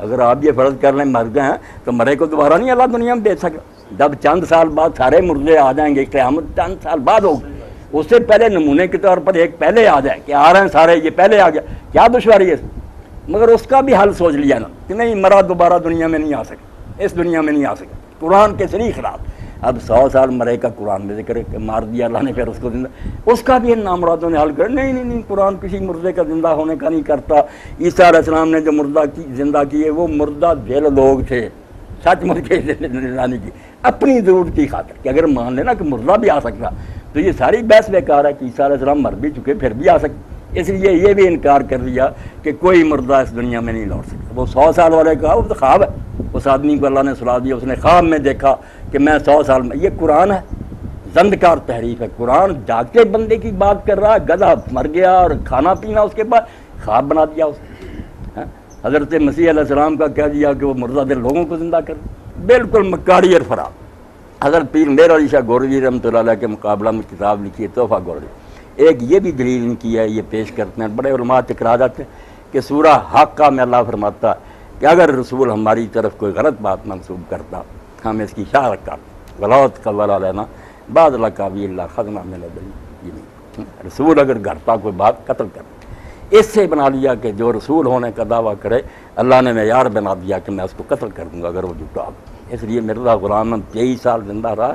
اگر آپ یہ فرض کر لیں مر گئے ہیں تو مرے کو دوبارہ نہیں اللہ دنیا میں بھیج سکا، جب چند سال بعد سارے مردے آ جائیں گے، قیامت چند سال بعد ہوگی، اس سے پہلے نمونے کے طور پر ایک پہلے آ جائے کہ آ رہے ہیں سارے، یہ پہلے آ گیا، کیا دشواری ہے اس میں؟ مگر اس کا بھی حل سوچ لیا نا کہ نہیں مرا دوبارہ دنیا میں نہیں آ سکتا، اس دنیا میں نہیں آ سکتا، قرآن کے صریح خلاف۔ اب 100 سال مرے کا قرآن میں ذکر کہ مار دیا اللہ نے، پھر اس کو زندہ، اس کا بھی ان نامرادوں نے حل کر نہیں، قرآن کسی مردے کا زندہ ہونے کا نہیں کرتا۔ عیسیٰ علیہ السلام نے جو مردہ زندہ کیے وہ مردہ دل لوگ تھے، سچ مچ کے زندہ نہیں کی، اپنی ضرورت کی خاطر کہ اگر مان لینا کہ مردہ بھی آ سکتا تو یہ ساری بحث بیکار ہے کہ عیسیٰ علیہ السلام مر بھی چکے پھر بھی آ سکتے، اس لیے یہ بھی انکار کر دیا کہ کوئی مردہ اس دنیا میں نہیں لوٹ سکتا۔ وہ 100 سال والے کا وہ تو خواب ہے، اس آدمی کو اللہ نے سلا دیا، اس نے خواب میں دیکھا کہ میں 100 سال میں، یہ قرآن ہے، زندکار تحریف ہے، قرآن جاگتے بندے کی بات کر رہا ہے، گدھا مر گیا اور کھانا پینا اس کے بعد خواب بنا دیا اس نے۔ حضرت مسیح علیہ السلام کا کہہ دیا کہ وہ مردہ دل لوگوں کو زندہ کر، بالکل مکاری اور فراب۔ حضرت پیر میر علی شاہ گورجی رحمۃ اللہ علیہ کے مقابلہ میں کتاب لکھی ہے تحفہ گورجی، ایک یہ بھی دلیل ان کی ہے، یہ پیش کرتے ہیں، بڑے علماء ٹکرا جاتے ہیں کہ سورہ حاقہ میں اللہ فرماتا کہ اگر رسول ہماری طرف کوئی غلط بات منسوب کرتا ہم اس کی اشارت کرتے غلط قبل لینا بعد لقابی اللہ خزنہ میں رسول اگر گھرتا کوئی بات قتل کرتا، اس سے بنا لیا کہ جو رسول ہونے کا دعویٰ کرے اللہ نے معیار بنا دیا کہ میں اس کو قتل کر دوں گا اگر وہ جھوٹا ہو۔ اس لیے مرزا غلام 23 سال زندہ رہا،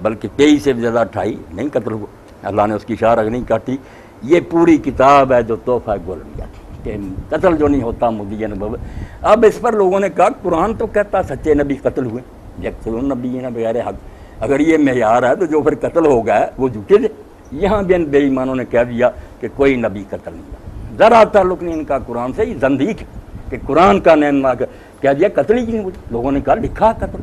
بلکہ 23 سے بھی زیادہ 28 نہیں قتل ہوا، اللہ نے اس کی اشارت نہیں کاٹی۔ یہ پوری کتاب ہے جو تحفہ گولیا کہ قتل جو نہیں ہوتا مدعی نبوت۔ اب اس پر لوگوں نے کہا قرآن تو کہتا سچے نبی قتل ہوئے، یقتلون نبیین بغیر حق، اگر یہ معیار ہے تو جو پھر قتل ہو گیا ہے وہ جھوٹے تھے۔ یہاں بھی ان بے ایمانوں نے کہہ دیا کہ کوئی نبی قتل نہیں ہوا، ذرا تعلق نہیں ان کا قرآن سے، یہ زندیق ہے کہ قرآن کا نیم نہ کہہ دیا قتل ہی کیوں ہوئی۔ لوگوں نے کہا لکھا قتل،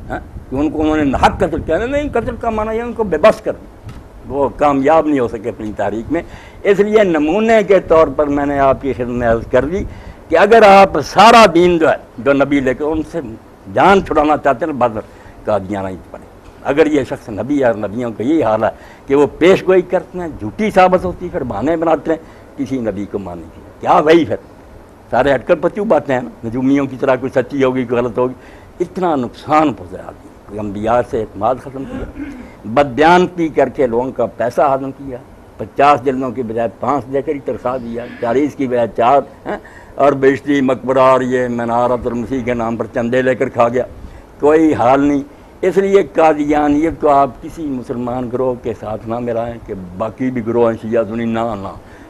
کہ ان کو انہوں نے حق قتل کیا، نہیں قتل کا معنی ہے ان کو بے بس کر دیا، وہ کامیاب نہیں ہو سکے اپنی تاریخ میں۔ اس لیے نمونے کے طور پر میں نے آپ کی خدمت میں عرض کر دی کہ اگر آپ سارا دین جو ہے جو نبی لے کے ان سے جان چھڑانا چاہتے ہیں بعد قادیانہ ہی پڑے. اگر یہ شخص نبی ہے اور نبیوں کا یہی حال ہے کہ وہ پیش گوئی کرتے ہیں جھوٹی ثابت ہوتی ہے پھر بہانے بناتے ہیں کسی نبی کو ماننے کی کیا وہی پھر سارے ہٹ کر پچو باتیں ہیں نا نجومیوں کی طرح کوئی سچی ہوگی کوئی غلط ہوگی. اتنا نقصان پہنچا آدمی انبیاء سے اعتماد ختم کیا بدبیانتی کر کے لوگوں کا پیسہ ہضم کیا 50 جلدوں کی بجائے 5 دے کر ہی ترخواہ دیا 40 کی بجائے 4 اور بیشتی مقبرہ اور یہ منارت اور مسیح کے نام پر چندے لے کر کھا گیا. کوئی حال نہیں. اس لیے قادیانیت کو آپ کسی مسلمان گروہ کے ساتھ نہ ملائیں کہ باقی بھی گروہ ہیں شیعہ سنی نہ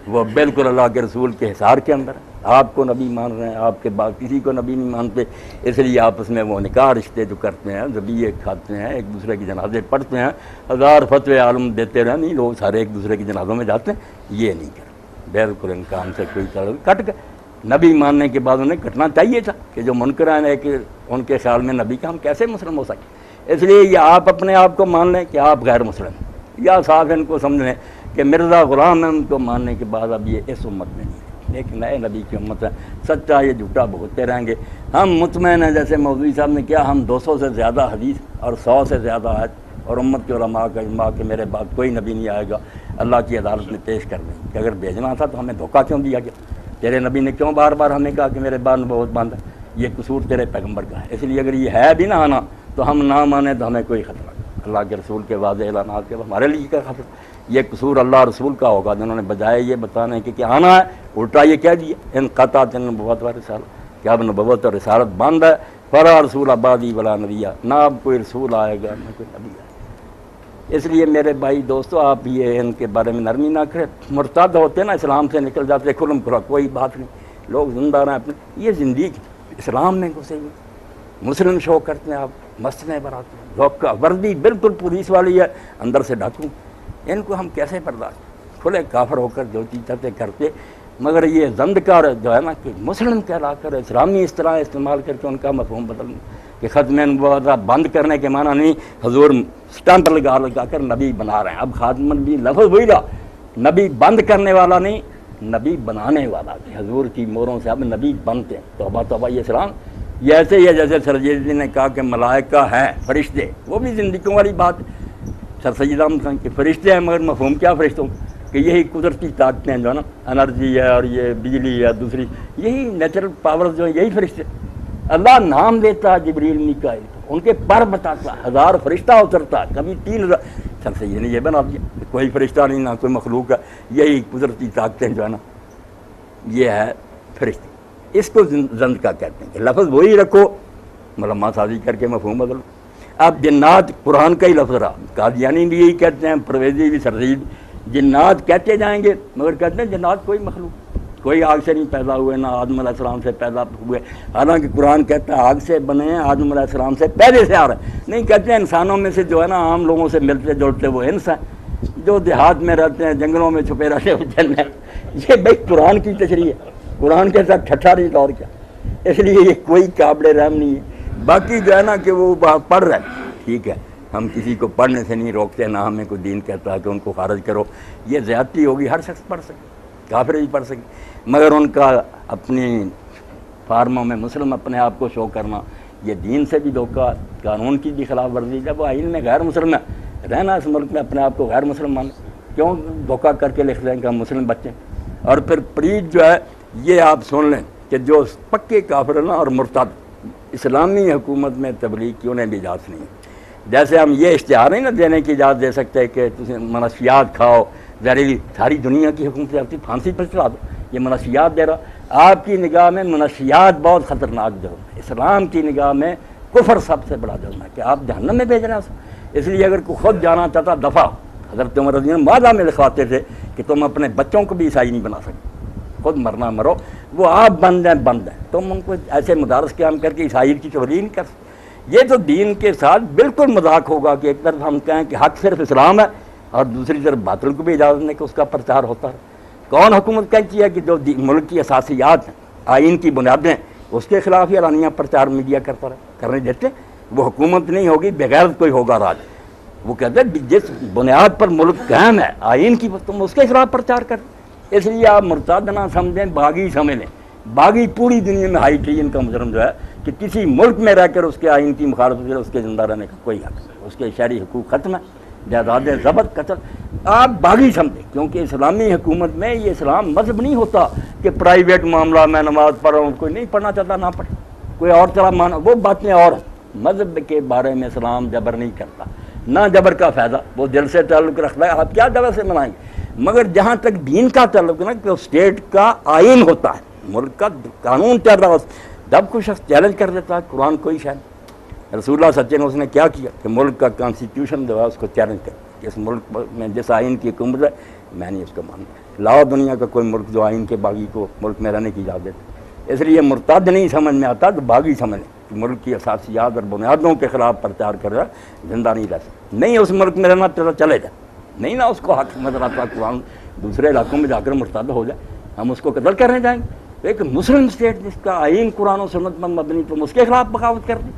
وہ بالکل اللہ کے رسول کے حصار کے اندر ہے. آپ کو نبی مان رہے ہیں آپ کے بعد کسی کو نبی نہیں مانتے. اس لیے آپس میں وہ نکاح رشتے جو کرتے ہیں ذبیحے کھاتے ہیں ایک دوسرے کی جنازے پڑھتے ہیں 1000 فتوے عالم دیتے رہے نہیں لوگ سارے ایک دوسرے کی جنازوں میں جاتے ہیں. یہ نہیں کرتے بالکل ان کام سے کوئی تعلق کٹ گئے. نبی ماننے کے بعد انہیں کٹنا چاہیے تھا کہ جو منکران ہے کہ ان کے خیال میں نبی کا ہم کیسے مسلم ہو سکے. اس لیے یہ آپ اپنے آپ کو مان لیں کہ آپ غیر مسلم ہیں یا صاحب ان کو سمجھ لیں کہ مرزا غلام ہے ان کو ماننے کے بعد اب یہ اس امت میں نہیں ہے ایک نئے نبی کی امت ہے. سچا یہ جھوٹا بھگتتے رہیں گے. ہم مطمئن ہیں جیسے مولوی صاحب نے کیا ہم 200 سے زیادہ حدیث اور 100 سے زیادہ آیت اور امت کے علماء کا اجماع کہ میرے بعد کوئی نبی نہیں آئے گا اللہ کی عدالت میں پیش کر دیں کہ اگر بھیجنا تھا تو ہمیں دھوکہ کیوں دیا گیا. تیرے نبی نے کیوں بار بار ہمیں کہا کہ میرے بعد نبوت بند ہے. یہ قصور تیرے پیغمبر کا ہے. اس لیے اگر یہ ہے بھی نہ آنا تو ہم نہ مانیں تو ہمیں کوئی خطرہ نہیں. اللہ کے رسول کے واضح اعلانات کے ہمارے لیے کیا خطرہ. یہ قصور اللہ رسول کا ہوگا جنہوں نے بجائے یہ بتانے کہ کیا آنا ہے الٹا یہ کہہ دیا ان قطعت نبوت و رسالت کہ اب نبوت اور رسالت بند ہے. فرا رسول آبادی ولا نبیہ نہ اب کوئی رسول آئے گا نہ کوئی نبی آئے گا. اس لیے میرے بھائی دوستو آپ یہ ان کے بارے میں نرمی نہ کریں. مرتد ہوتے نا اسلام سے نکل جاتے کھلم کھلا کوئی بات نہیں. لوگ زندہ رہیں اپنے یہ زندگی اسلام میں گھسے ہوئے مسلم شو کرتے ہیں. آپ مسجدیں بناتے ہیں لوگ کا وردی بالکل پولیس والی ہے اندر سے ڈاکو. ان کو ہم کیسے برداشت کھلے کافر ہو کر جو چیزیں کرتے. مگر یہ زندکار جو ہے نا کہ مسلم کہلا کر اسلامی اس طرح استعمال کر کے ان کا مفہوم بدل کہ ختم نبوت بند کرنے کے معنی نہیں حضور اسٹمپ لگا کر نبی بنا رہے ہیں. اب خاتم النبی لفظ وہی رہا نبی بند کرنے والا نہیں نبی بنانے والا کہ حضور کی موروں سے اب نبی بنتے ہیں. توبہ توبہ یہ اسلام یہ ایسے ہی ہے جیسے سرجیدی نے کہا کہ ملائکہ ہیں فرشتے وہ بھی زندگیوں والی بات. سر سید احمد خان کے فرشتے ہیں مگر مفہوم کیا فرشتوں کہ یہی قدرتی طاقتیں ہیں جو ہے نا انرجی ہے اور یہ بجلی ہے دوسری یہی نیچرل پاور جو ہیں یہی فرشتے. اللہ نام دیتا جبریل میکائیل ان کے پر بتاتا 1000 فرشتہ اترتا کبھی 3000. سر سید نے یہ بنا دیا کوئی فرشتہ نہیں نہ کوئی مخلوق ہے یہی قدرتی طاقتیں جو ہے نا یہ ہے فرشتے. اس کو زند کا کہتے ہیں کہ لفظ وہی رکھو ملما سازی کر کے مفہوم بدلو. اب جنات قرآن کا ہی لفظ رہا قادیانی بھی یہی کہتے ہیں پرویزی بھی سرزید جنات کہتے جائیں گے مگر کہتے ہیں جنات کوئی مخلوق کوئی آگ سے نہیں پیدا ہوئے نہ آدم علیہ السلام سے پیدا ہوئے. حالانکہ قرآن کہتا ہے آگ سے بنے ہیں آدم علیہ السلام سے پہلے سے آ رہے ہیں. نہیں کہتے ہیں انسانوں میں سے جو ہے نا عام لوگوں سے ملتے جلتے وہ انس ہیں جو دیہات میں رہتے ہیں جنگلوں میں چھپے رہتے ہیں جنت. یہ بھائی قرآن کی تشریح ہے قرآن کے ساتھ ٹھٹھا نہیں طور کیا. اس لیے یہ کوئی قابل رحم نہیں ہے. باقی جو ہے نا کہ وہ پڑھ رہے ہیں ٹھیک ہے ہم کسی کو پڑھنے سے نہیں روکتے نہ ہمیں کوئی دین کہتا ہے کہ ان کو خارج کرو. یہ زیادتی ہوگی ہر شخص پڑھ سکے کافر بھی پڑھ سکے مگر ان کا اپنی فارموں میں مسلم اپنے آپ کو شو کرنا یہ دین سے بھی دھوکہ قانون کی بھی خلاف ورزی. جب وہ آئین میں غیر مسلم ہے رہنا اس ملک میں اپنے آپ کو غیر مسلم مان کیوں دھوکہ کر کے لکھ دیں کہ ہم مسلم بچے. اور پھر پریت جو ہے یہ آپ سن لیں کہ جو پکے کافر نا اور مرتد اسلامی حکومت میں تبلیغ کی انہیں بھی اجازت نہیں. جیسے ہم یہ اشتہار نہیں نا دینے کی اجازت دے سکتے کہ تم منشیات کھاؤ زہریلی ساری دنیا کی حکومت سے پھانسی پر چلا دو. یہ منشیات دے رہا آپ کی نگاہ میں منشیات بہت خطرناک جرم ہے. اسلام کی نگاہ میں کفر سب سے بڑا جرم ہے کہ آپ جہنم میں بھیج رہے ہیں. اس لیے اگر کوئی خود جانا چاہتا دفعہ حضرت عمر رضی اللہ عنہ وعدہ میں لکھواتے تھے کہ تم اپنے بچوں کو بھی عیسائی نہیں بنا سکتے خود مرنا مرو وہ آپ بند ہیں تم ان کو ایسے مدارس قیام کر کے عیسائی کی تبلیغ نہیں کر سکتے. یہ تو دین کے ساتھ بالکل مذاق ہوگا کہ ایک طرف ہم کہیں کہ حق صرف اسلام ہے اور دوسری طرف باطل کو بھی اجازت نہیں کہ اس کا پرچار ہوتا ہے. کون حکومت کہتی ہے کہ جو ملک کی اساسیات ہیں آئین کی بنیادیں اس کے خلاف ہی اعلانیہ پرچار میڈیا کرتا رہے کرنے دیتے. وہ حکومت نہیں ہوگی بغیر کوئی ہوگا راج. وہ کہتے ہیں جس بنیاد پر ملک قائم ہے آئین کی تم اس کے خلاف پرچار کر. اس لیے آپ مرتد نہ سمجھیں باغی سمجھ لیں باقی پوری دنیا میں ہائی ٹرین کا مجرم جو ہے کہ کسی ملک میں رہ کر اس کے آئین کی مخالفت کرے، اس کے زندہ رہنے کا کوئی حق نہیں، اس کے شہری حقوق ختم ہے، جائیدادیں ضبط قتل آپ باغی سمجھیں، کیونکہ اسلامی حکومت میں یہ اسلام مذہب نہیں ہوتا کہ پرائیویٹ معاملہ میں نماز پڑھ رہا ہوں، کوئی نہیں پڑھنا چاہتا نہ پڑھے، کوئی اور طرح مانا، وہ باتیں اور ہیں۔ مذہب کے بارے میں اسلام جبر نہیں کرتا، نہ جبر کا فائدہ، وہ دل سے تعلق رکھتا ہے، آپ کیا جبر سے منائیں گے؟ مگر جہاں تک دین کا تعلق ہے نا کہ اسٹیٹ کا آئین ہوتا ہے، ملک کا قانون چل رہا ہے، جب کوئی شخص چیلنج کر دیتا ہے قرآن کوئی شاید رسول اللہ سچے نے اس نے کیا کیا کہ ملک کا کانسٹیٹیوشن جو ہے اس کو چیلنج کر کہ اس ملک میں جس آئین کی حکومت ہے میں نہیں اس کو مانتا، لاؤ دنیا کا کوئی ملک جو آئین کے باغی کو ملک میں رہنے کی اجازت دے۔ اس لیے مرتد نہیں سمجھ میں آتا تو باغی سمجھ کہ ملک کی اساسیات اور بنیادوں کے خلاف پرچار کر رہا زندہ نہیں رہ سکتا، نہیں اس ملک میں رہنا چلے جائے، نہیں نہ اس کو حق نظر آتا قرآن دوسرے علاقوں میں جا کر مرتد ہو جائے، ہم اس کو قتل کرنے جائیں گے؟ ایک مسلم اسٹیٹ جس کا آئین قرآن و سنت پر مبنی تو اس کے خلاف بغاوت کر دی،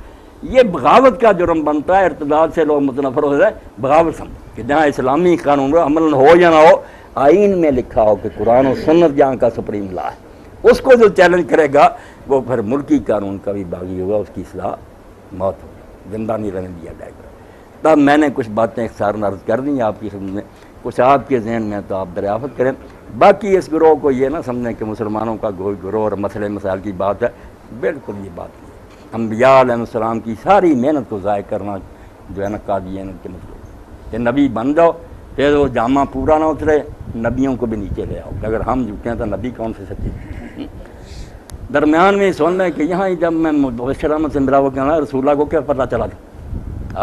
یہ بغاوت کا جرم بنتا ہے، ارتداد سے لوگ متنفر ہو جائے، بغاوت سمجھ کہ جہاں اسلامی قانون عمل ہو یا نہ ہو، آئین میں لکھا ہو کہ قرآن و سنت جہاں کا سپریم لا ہے، اس کو جو چیلنج کرے گا وہ پھر ملکی قانون کا بھی باغی ہوگا، اس کی اصلاح موت ہوگی، زندہ نہیں رہنے دیا جائے گا۔ تب میں نے کچھ باتیں اختصاراً عرض کر دیں آپ کی خدمت میں، کچھ آپ کے ذہن میں تو آپ دریافت کریں، باقی اس گروہ کو یہ نہ سمجھیں کہ مسلمانوں کا گروہ اور مسئلے مسائل کی بات ہے، بالکل یہ بات نہیں ہے۔ انبیاء علیہ السلام کی ساری محنت کو ضائع کرنا جو ہے نا قادیانیت کے مطلب کہ نبی بن جاؤ پھر وہ جامع پورا نہ اترے، نبیوں کو بھی نیچے لے آؤ کہ اگر ہم جھوٹے ہیں تو نبی کون سے سچے؟ درمیان میں سن لیں کہ یہاں جب میں مبشر احمد سے ملا وہ کہنا رسول اللہ کو کیا پتہ چلا تھا،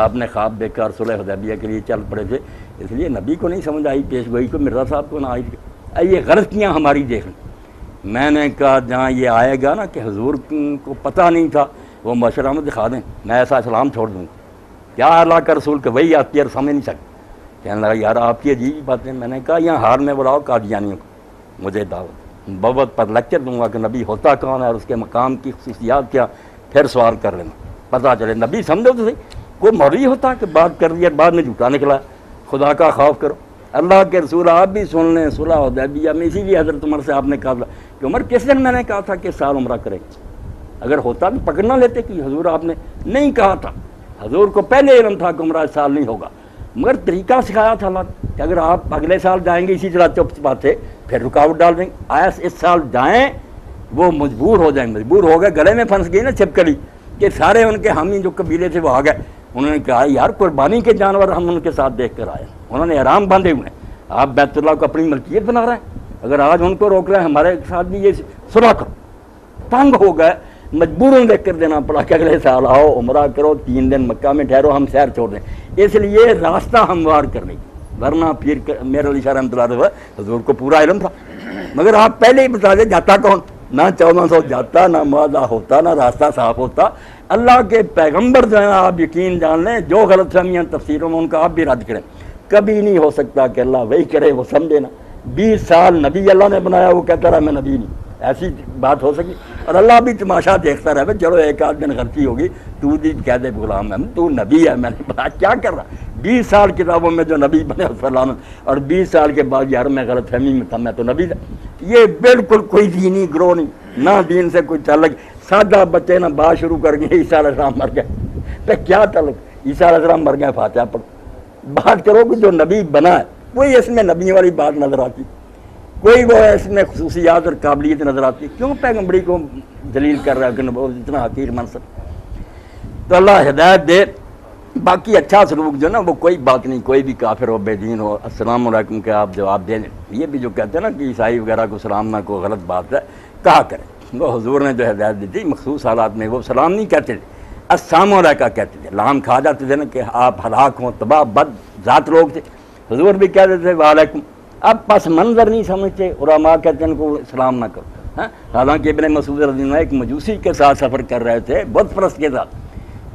آپ نے خواب دیکھ کر صلح حدیبیہ کے لیے چل پڑے تھے، اس لیے نبی کو نہیں سمجھ آئی، پیش گوئی کو مرزا صاحب کو نہ آئی تھی، یہ غلطیاں ہماری دیکھ لیں۔ میں نے کہا جہاں یہ آئے گا نا کہ حضور کو پتہ نہیں تھا، وہ مبشر احمد دکھا دیں، میں ایسا اسلام چھوڑ دوں گا، کیا اللہ کا رسول کہ وہی آتی ہے اور سمجھ نہیں سکتے، کہنے لگا یار آپ کی عجیب باتیں۔ میں نے کہا یہاں ہار میں بلاؤ قادیانیوں کو، مجھے دعوت بابت پر لیکچر دوں گا کہ نبی ہوتا کون ہے اور اس کے مقام کی خصوصیات کیا، پھر سوال کر لینا، پتہ چلے نبی سمجھو تو صحیح، کوئی مولوی ہوتا کہ بات کر دی اور بعد میں جھوٹا نکلا، خدا کا خوف کرو۔ اللہ کے رسول آپ بھی سن لیں، صلح حدیبیہ میں اسی لیے حضرت عمر سے آپ نے کہا تھا کہ عمر کس دن میں نے کہا تھا کہ سال عمرہ کرے، اگر ہوتا تو پکڑ نہ لیتے کہ حضور آپ نے نہیں کہا تھا، حضور کو پہلے علم تھا کہ عمرہ اس سال نہیں ہوگا، مگر طریقہ سکھایا تھا اللہ نے کہ اگر آپ اگلے سال جائیں گے اسی طرح چپ چپا سے پھر رکاوٹ ڈال دیں گے، آیا اس سال جائیں، وہ مجبور ہو جائیں، مجبور ہو گئے، گلے میں پھنس گئی نا چھپکلی کہ سارے ان کے حامی جو قبیلے تھے وہ آ گئے، انہوں نے کہا یار قربانی کے جانور ہم ان کے ساتھ دیکھ کر آئے، انہوں نے احرام باندھے ہوئے ہیں، آپ بیت اللہ کو اپنی ملکیت بنا رہے ہیں، اگر آج ان کو روک رہے ہیں ہمارے ساتھ بھی یہ صلح کرو، تنگ ہو گئے، مجبوراً دیکھ کر دینا پڑا کہ اگلے سال آؤ عمرہ کرو، 3 دن مکہ میں ٹھہرو، ہم سیر چھوڑ دیں، اس لیے راستہ ہموار کرنے کی، ورنہ پیر میرے علی شاہ رحمۃ اللہ علیہ حضور کو پورا علم تھا، مگر آپ پہلے ہی بتا دیں جاتا کون، نہ 1400 جاتا، نہ معاہدہ ہوتا، نہ راستہ صاف ہوتا۔ اللہ کے پیغمبر جو ہیں آپ یقین جان لیں، جو غلط فہمیاں تفسیروں میں ان کا آپ بھی رد کریں، کبھی نہیں ہو سکتا کہ اللہ وہی کرے وہ سمجھے نا، 20 سال نبی اللہ نے بنایا، وہ کہتا رہا میں نبی نہیں، ایسی بات ہو سکی؟ اور اللہ بھی تماشا دیکھتا رہے، چلو ایک آدھ دن غلطی ہوگی، تو بھی کہہ دے غلام ہے تو نبی ہے، میں نے بتا کیا کر رہا، 20 سال کتابوں میں جو نبی بنے اس پر لعنت، اور 20 سال کے بعد یار میں غلط فہمی میں تھا میں تو نبی تھا۔ یہ بالکل کوئی دینی گروہ نہیں، نہ دین سے کوئی تعلق، سادہ بچے نہ بات شروع کر گئے عیسیٰ علیہ السلام مر گئے، تو کیا تعلق، عیسیٰ علیہ السلام مر گئے فاتحہ پڑھو، بات کرو کہ جو نبی بنا ہے وہی اس میں نبی والی بات نظر آتی، کوئی وہ اس میں خصوصیات اور قابلیت نظر آتی، کیوں پیغمبری کو ذلیل کر رہا ہے کہ وہ اتنا حقیر منصب؟ تو اللہ ہدایت دے، باقی اچھا سلوک جو نا وہ کوئی بات نہیں، کوئی بھی کافر ہو بے دین ہو السلام علیکم کے آپ جواب دے دیں، یہ بھی جو کہتے ہیں نا کہ عیسائی وغیرہ کو سلام نہ کو غلط بات ہے کہا کریں، وہ حضور نے جو ہدایت دی تھی مخصوص حالات میں وہ سلام نہیں کہتے تھے، السلام علیکم کہتے تھے، لام کھا جاتے تھے نا کہ آپ ہلاک ہوں، تباہ بد ذات لوگ تھے، حضور بھی کہتے تھے وعلیکم، اب پس منظر نہیں سمجھتے، علماء کہتے ہیں ان کو سلام نہ کرو، حالانکہ ابن مسعود رضی اللہ عنہ ایک مجوسی کے ساتھ سفر کر رہے تھے، بت پرست کے ساتھ،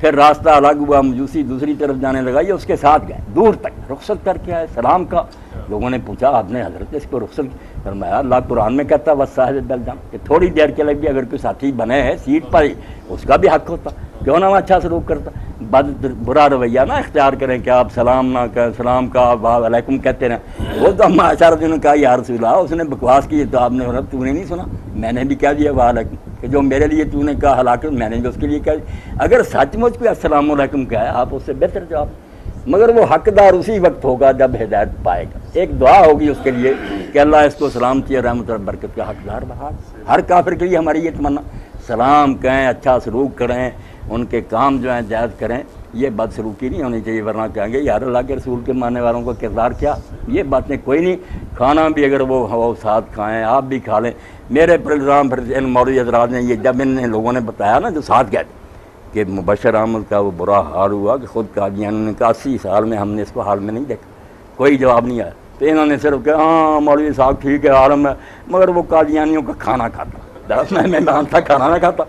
پھر راستہ الگ ہوا، مجوسی دوسری طرف جانے لگا، یہ اس کے ساتھ گئے دور تک، رخصت کر کے آئے، سلام کا، لوگوں نے پوچھا آپ نے حضرت اس کو رخصت کی؟ فرمایا اللہ قرآن میں کہتا ہے وصاحب بالجنب کہ تھوڑی دیر کے لیے بھی اگر کوئی ساتھی بنے ہے سیٹ پر ہی اس کا بھی حق ہوتا، کیوں نہ وہ اچھا سلوک کرتا. برا رویہ نہ اختیار کریں کہ آپ سلام نہ کہیں, سلام کا آپ علیکم کہتے رہیں. وہ تو ہم اشارت نے کہا یا رسول اللہ, اس نے بکواس کی تو آپ نے تو نے نہیں سنا, میں نے بھی کہہ دیا وعلیکم, کہ جو میرے لیے تو نے کہا ہلاکت میں نے بھی اس کے لیے کہہ دیا. اگر سچ مچ کوئی السلام علیکم کہے آپ اس سے بہتر جواب, مگر وہ حقدار اسی وقت ہوگا جب ہدایت پائے گا. ایک دعا ہوگی اس کے لیے کہ اللہ اس کو سلامتی اور رحمت اور برکت کا حقدار بنا. ہر کافر کے لیے ہماری یہ تمنا, سلام کہیں, اچھا سلوک کریں, ان کے کام جو ہیں جائز کریں. یہ بد سلوکی نہیں ہونی چاہیے, ورنہ کہیں گے یار اللہ کے رسول کے ماننے والوں کا کردار کیا. یہ باتیں کوئی نہیں. کھانا بھی اگر وہ ساتھ کھائیں, آپ بھی کھا لیں. میرے پر الزام پھر ان مولوی حضرات نے یہ جب ان لوگوں نے بتایا نا جو ساتھ گئے کہ مبشر احمد کا وہ برا حال ہوا کہ خود قادیانی نے کہا 80 سال میں ہم نے اس کو حال میں نہیں دیکھا, کوئی جواب نہیں آیا. تو انہوں نے صرف کہا ہاں مولوی صاحب ٹھیک ہے عالم ہے, مگر وہ قادیانیوں کا کھانا کھاتا. میں مانتا کھانا نہ کھاتا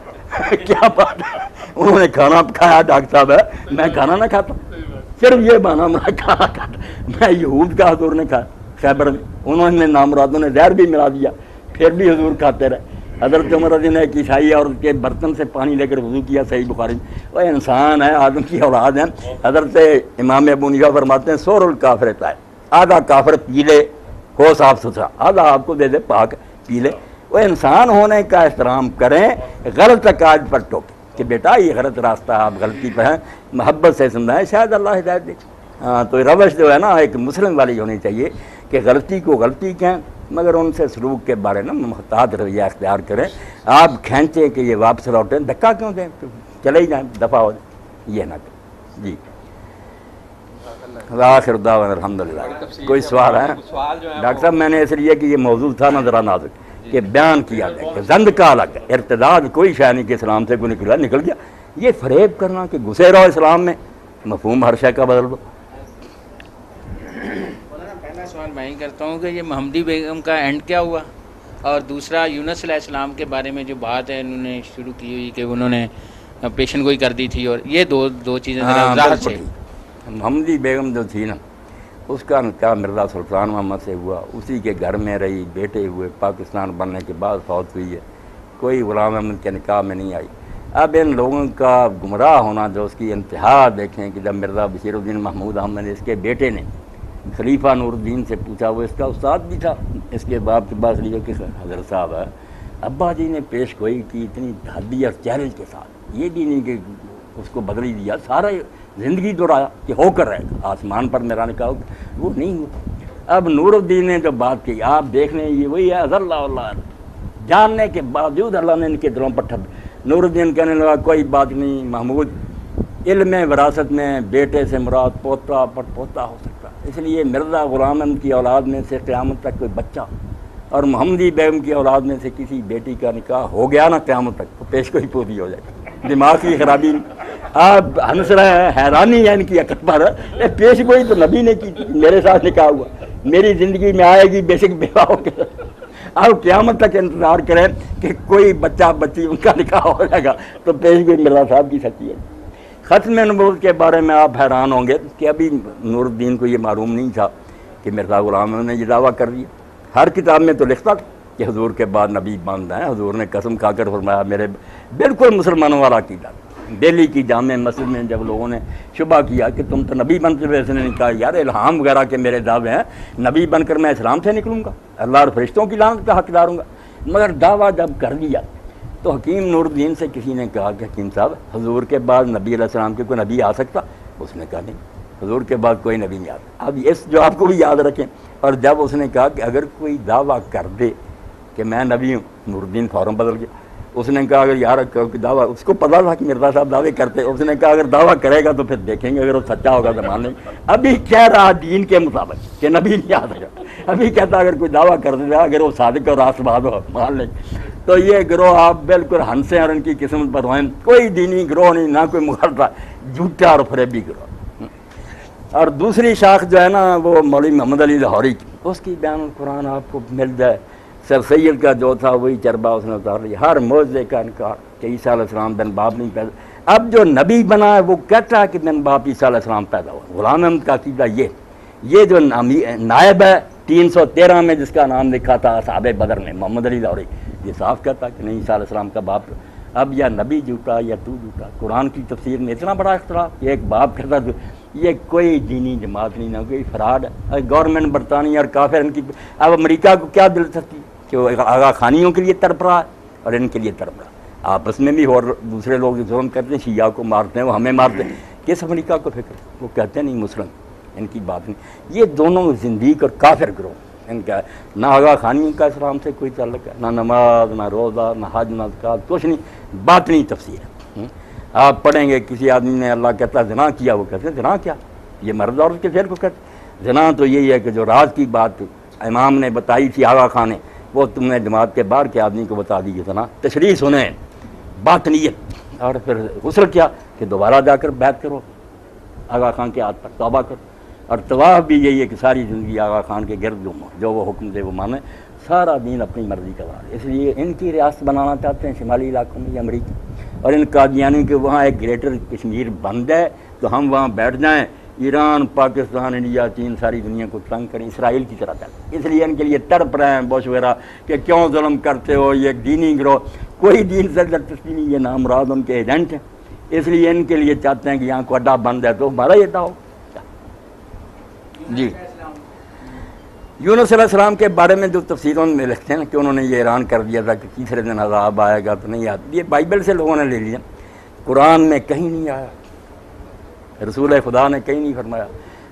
کیا بات ہے, انہوں نے کھانا کھایا ڈاکٹر صاحب ہے, میں کھانا نہ کھاتا. صرف یہ بہانا میں کھانا کھاتا. میں یہود کا حضور نے کھایا خیبر میں, انہوں نے نامرادوں نے زہر بھی ملا دیا, پھر بھی حضور کھاتے رہے. حضرت عمر رضی نے ایک عیسائی اور کے برتن سے پانی لے کر وضو کیا, صحیح بخاری میں. وہ انسان ہے, آدم کی اولاد ہیں. حضرت امام ابو حنیفہ فرماتے ہیں سور الکافر رہتا ہے, آدھا کافر پی لے ہو صاف ستھرا, آدھا آپ کو دے دے پاک پی لے. وہ انسان ہونے کا احترام کریں, غلط عقائد پر ٹوکیں کہ بیٹا یہ غلط راستہ, آپ غلطی پہ ہیں, محبت سے سمجھائیں, شاید اللہ ہدایت دے. ہاں تو روش جو ہے نا ایک مسلم والی ہونی چاہیے کہ غلطی کو غلطی کہیں, مگر ان سے سلوک کے بارے میں محتاط رویہ اختیار کریں. آپ کھینچیں کہ یہ واپس لوٹیں, دھکا کیوں دیں, چلے ہی جائیں, دفعہ ہو جائیں, یہ نہ کریں. جی آخر دعوانا الحمدللہ. کوئی سوال ہے ڈاکٹر صاحب؟ میں نے اس لیے کہ یہ موضوع تھا نا ذرا نازک کہ بیان کیا جائے کہ زند کا الگ ہے, ارتداد کوئی شے نہیں کہ اسلام سے کوئی نکل گیا. یہ فریب کرنا کہ گھسے رہو اسلام میں, مفہوم ہر شے کا بدل دو. پہلا سوال میں ہی کرتا ہوں کہ یہ محمدی بیگم کا اینڈ کیا ہوا, اور دوسرا یونس علیہ السلام کے بارے میں جو بات ہے انہوں نے شروع کی ہوئی کہ انہوں نے پیشن گوئی کر دی تھی, اور یہ دو چیزیں ذرا وضاحت سے. محمدی بیگم جو تھی نا, اس کا نکاح مرزا سلطان محمد سے ہوا, اسی کے گھر میں رہی, بیٹے ہوئے, پاکستان بننے کے بعد فوت ہوئی ہے, کوئی غلام احمد کے نکاح میں نہیں آئی. اب ان لوگوں کا گمراہ ہونا جو اس کی انتہا دیکھیں کہ جب مرزا بشیر الدین محمود احمد اس کے بیٹے نے خلیفہ نور الدین سے پوچھا, وہ اس کا استاد بھی تھا, اس کے باپ کے پاس لیے کہ حضرت صاحب ہے, ابا جی نے پیش گوئی کی اتنی حدی اور چیلنج کے ساتھ, یہ بھی نہیں کہ اس کو بدل ہی دیا, سارا زندگی دہرایا کہ ہو کر رہے گا, آسمان پر میرا نکاح ہوگا, وہ نہیں ہوا. اب نور الدین نے جو بات کی آپ دیکھ لیں, یہ وہی ہے اللہ اللہ, جاننے کے باوجود اللہ نے ان کے دلوں پر ٹھپ. نور الدین کہنے لگا کوئی بات نہیں محمود, علم وراثت میں بیٹے سے مراد پوتا پر پوتا ہو سکتا, اس لیے مرزا غلام احمد کی اولاد میں سے قیامت تک کوئی بچہ اور محمدی بیگم کی اولاد میں سے کسی بیٹی کا نکاح ہو گیا نا قیامت تک, تو پیش کوئی پوری ہو جائے گی. دماغ کی خرابی آپ ہنس رہے ہیں, حیرانی ہے ان کی عقل پر. پیش گوئی تو نبی نے کی, میرے ساتھ نکاح ہوا, میری زندگی میں آئے گی, بے شک بیوہ ہو کے آپ قیامت تک انتظار کریں کہ کوئی بچہ بچی ان کا نکاح ہو جائے گا, تو پیش گوئی مرزا صاحب کی سچی ہے. ختم نبوت کے بارے میں آپ حیران ہوں گے کہ ابھی نور الدین کو یہ معلوم نہیں تھا کہ مرزا غلام احمد نے یہ دعویٰ کر دیا. ہر کتاب میں تو لکھتا کہ حضور کے بعد نبی بند ہیں, حضور نے قسم کھا کر فرمایا میرے بالکل مسلمانوں والا عقیدہ. دہلی کی جامع مسجد میں جب لوگوں نے شبہ کیا کہ تم تو نبی بنتے ہوئے, اس نے کہا یار الہام وغیرہ کے میرے دعوے ہیں, نبی بن کر میں اسلام سے نکلوں گا, اللہ اور فرشتوں کی لعنت کا حقدار ہوں گا. مگر دعویٰ جب کر دیا تو حکیم نور الدین سے کسی نے کہا کہ حکیم صاحب حضور کے بعد نبی علیہ السلام کے کوئی نبی آ سکتا؟ اس نے کہا نہیں, حضور کے بعد کوئی نبی نہیں آتا. اب اس جو آپ کو بھی یاد رکھیں. اور جب اس نے کہا کہ اگر کوئی دعویٰ کر دے کہ میں نبی ہوں, نور الدین فوراً بدل گیا. اس نے کہا اگر یار دعویٰ, اس کو پتا تھا کہ مرزا صاحب دعوے کرتے, اس نے کہا اگر دعویٰ کرے گا تو پھر دیکھیں گے, اگر وہ سچا ہوگا تو مان لیں گے. ابھی کہہ رہا دین کے مطابق کہ نبی نہیں آ سکا, ابھی کہتا اگر کوئی دعویٰ کر دے گا, اگر وہ صادق اور راست بات ہو مان لیں گے. تو یہ گروہ آپ بالکل ہنسیں اور ان کی قسمت پر ہوئیں, کوئی دینی گروہ نہیں, نہ کوئی مغالطہ, جھوٹا اور فریبی گروہ. اور دوسری شاخ جو ہے نا وہ مولوی محمد علی لاہوری کی, اس کی بیان القرآن آپ کو مل جائے. سر سید کا جو تھا وہی چربا اس نے اتار لیا, ہر معجزے کا انکار کہ عیسیٰ علیہ السلام بن باپ نہیں پیدا. اب جو نبی بنا ہے وہ کہتا ہے کہ بن باپ عیسیٰ علیہ السلام پیدا ہوا. غلام احمد کا عقیدہ یہ جو نائب ہے 313 میں جس کا نام لکھا تھا اصحاب بدر میں, محمد علی لاہوری, یہ صاف کہتا کہ نہیں عیسیٰ علیہ السلام کا باپ اب یا نبی جھوٹا یا تو جھوٹا. قرآن کی تفسیر میں اتنا بڑا اختلاف کہ ایک باپ کہتا ہے یہ کوئی دینی جماعت نہیں، نہ کوئی فراڈ ہے. گورنمنٹ برطانیہ اور کافر ان کی. اب امریکہ کو کیا دلچسپی کہ وہ آغا خانیوں کے لیے تڑپ رہا ہے اور ان کے لیے تڑپ رہا ہے. آپس میں بھی اور دوسرے لوگ ظلم کرتے ہیں، شیعہ کو مارتے ہیں، وہ ہمیں مارتے ہیں. کس امریکہ کو فکر؟ وہ کہتے ہیں نہیں مسلم، ان کی بات نہیں. یہ دونوں زندیق اور کافر گروہ، ان کا نہ آغا خانیوں کا اسلام سے کوئی تعلق ہے، نہ نماز، نہ روزہ، نہ حج، نہ زکوٰۃ، کچھ نہیں. باطنی تفسیر ہے. آپ پڑھیں گے کسی آدمی نے اللہ کہتا ہے زنا کیا، وہ کہتے ہیں زنا کیا؟ یہ مرد عورت کے فعل کو کہتے ہیں. زنا تو یہی ہے کہ جو راز کی بات امام نے بتائی تھی آغا خان نے، وہ تم نے جماعت کے باہر کے آدمی کو بتا دی کہ زنا. تشریح سنیں باطنیت. اور پھر غسل کیا کہ دوبارہ جا کر بیعت کرو آغا خان کے ہاتھ پر، توبہ کرو. اور طواف بھی یہی ہے کہ ساری زندگی آغا خان کے گرد گھومو، جو وہ حکم دے وہ مانے. سارا دین اپنی مرضی کا بنا. اس لیے ان کی ریاست بنانا چاہتے ہیں شمالی علاقوں میں یہ امریکہ. اور ان قادیانیوں کے وہاں ایک گریٹر کشمیر بن جائے تو ہم وہاں بیٹھ جائیں، ایران، پاکستان، انڈیا، چین ساری دنیا کو تنگ کریں، اسرائیل کی طرح چلیں. اس لیے ان کے لیے تڑپ رہے ہیں بوش وغیرہ کہ کیوں ظلم کرتے ہو، یہ ایک دینی گروہ. کوئی دین سے دلچسپی نہیں، یہ نامراد ان کے ایجنٹ ہیں. اس لیے ان کے لیے چاہتے ہیں کہ یہاں کو اڈا بن جائے تو ہمارا ہی اڈا ہو. جی یونس علیہ السلام کے بارے میں جو تفسیروں میں لکھتے ہیں کہ انہوں نے یہ اعلان کر دیا تھا کہ تیسرے دن عذاب آئے گا تو نہیں آتا. یہ بائبل سے لوگوں نے لے لیا، قرآن میں کہیں نہیں آیا، رسول خدا نے کہیں نہیں فرمایا.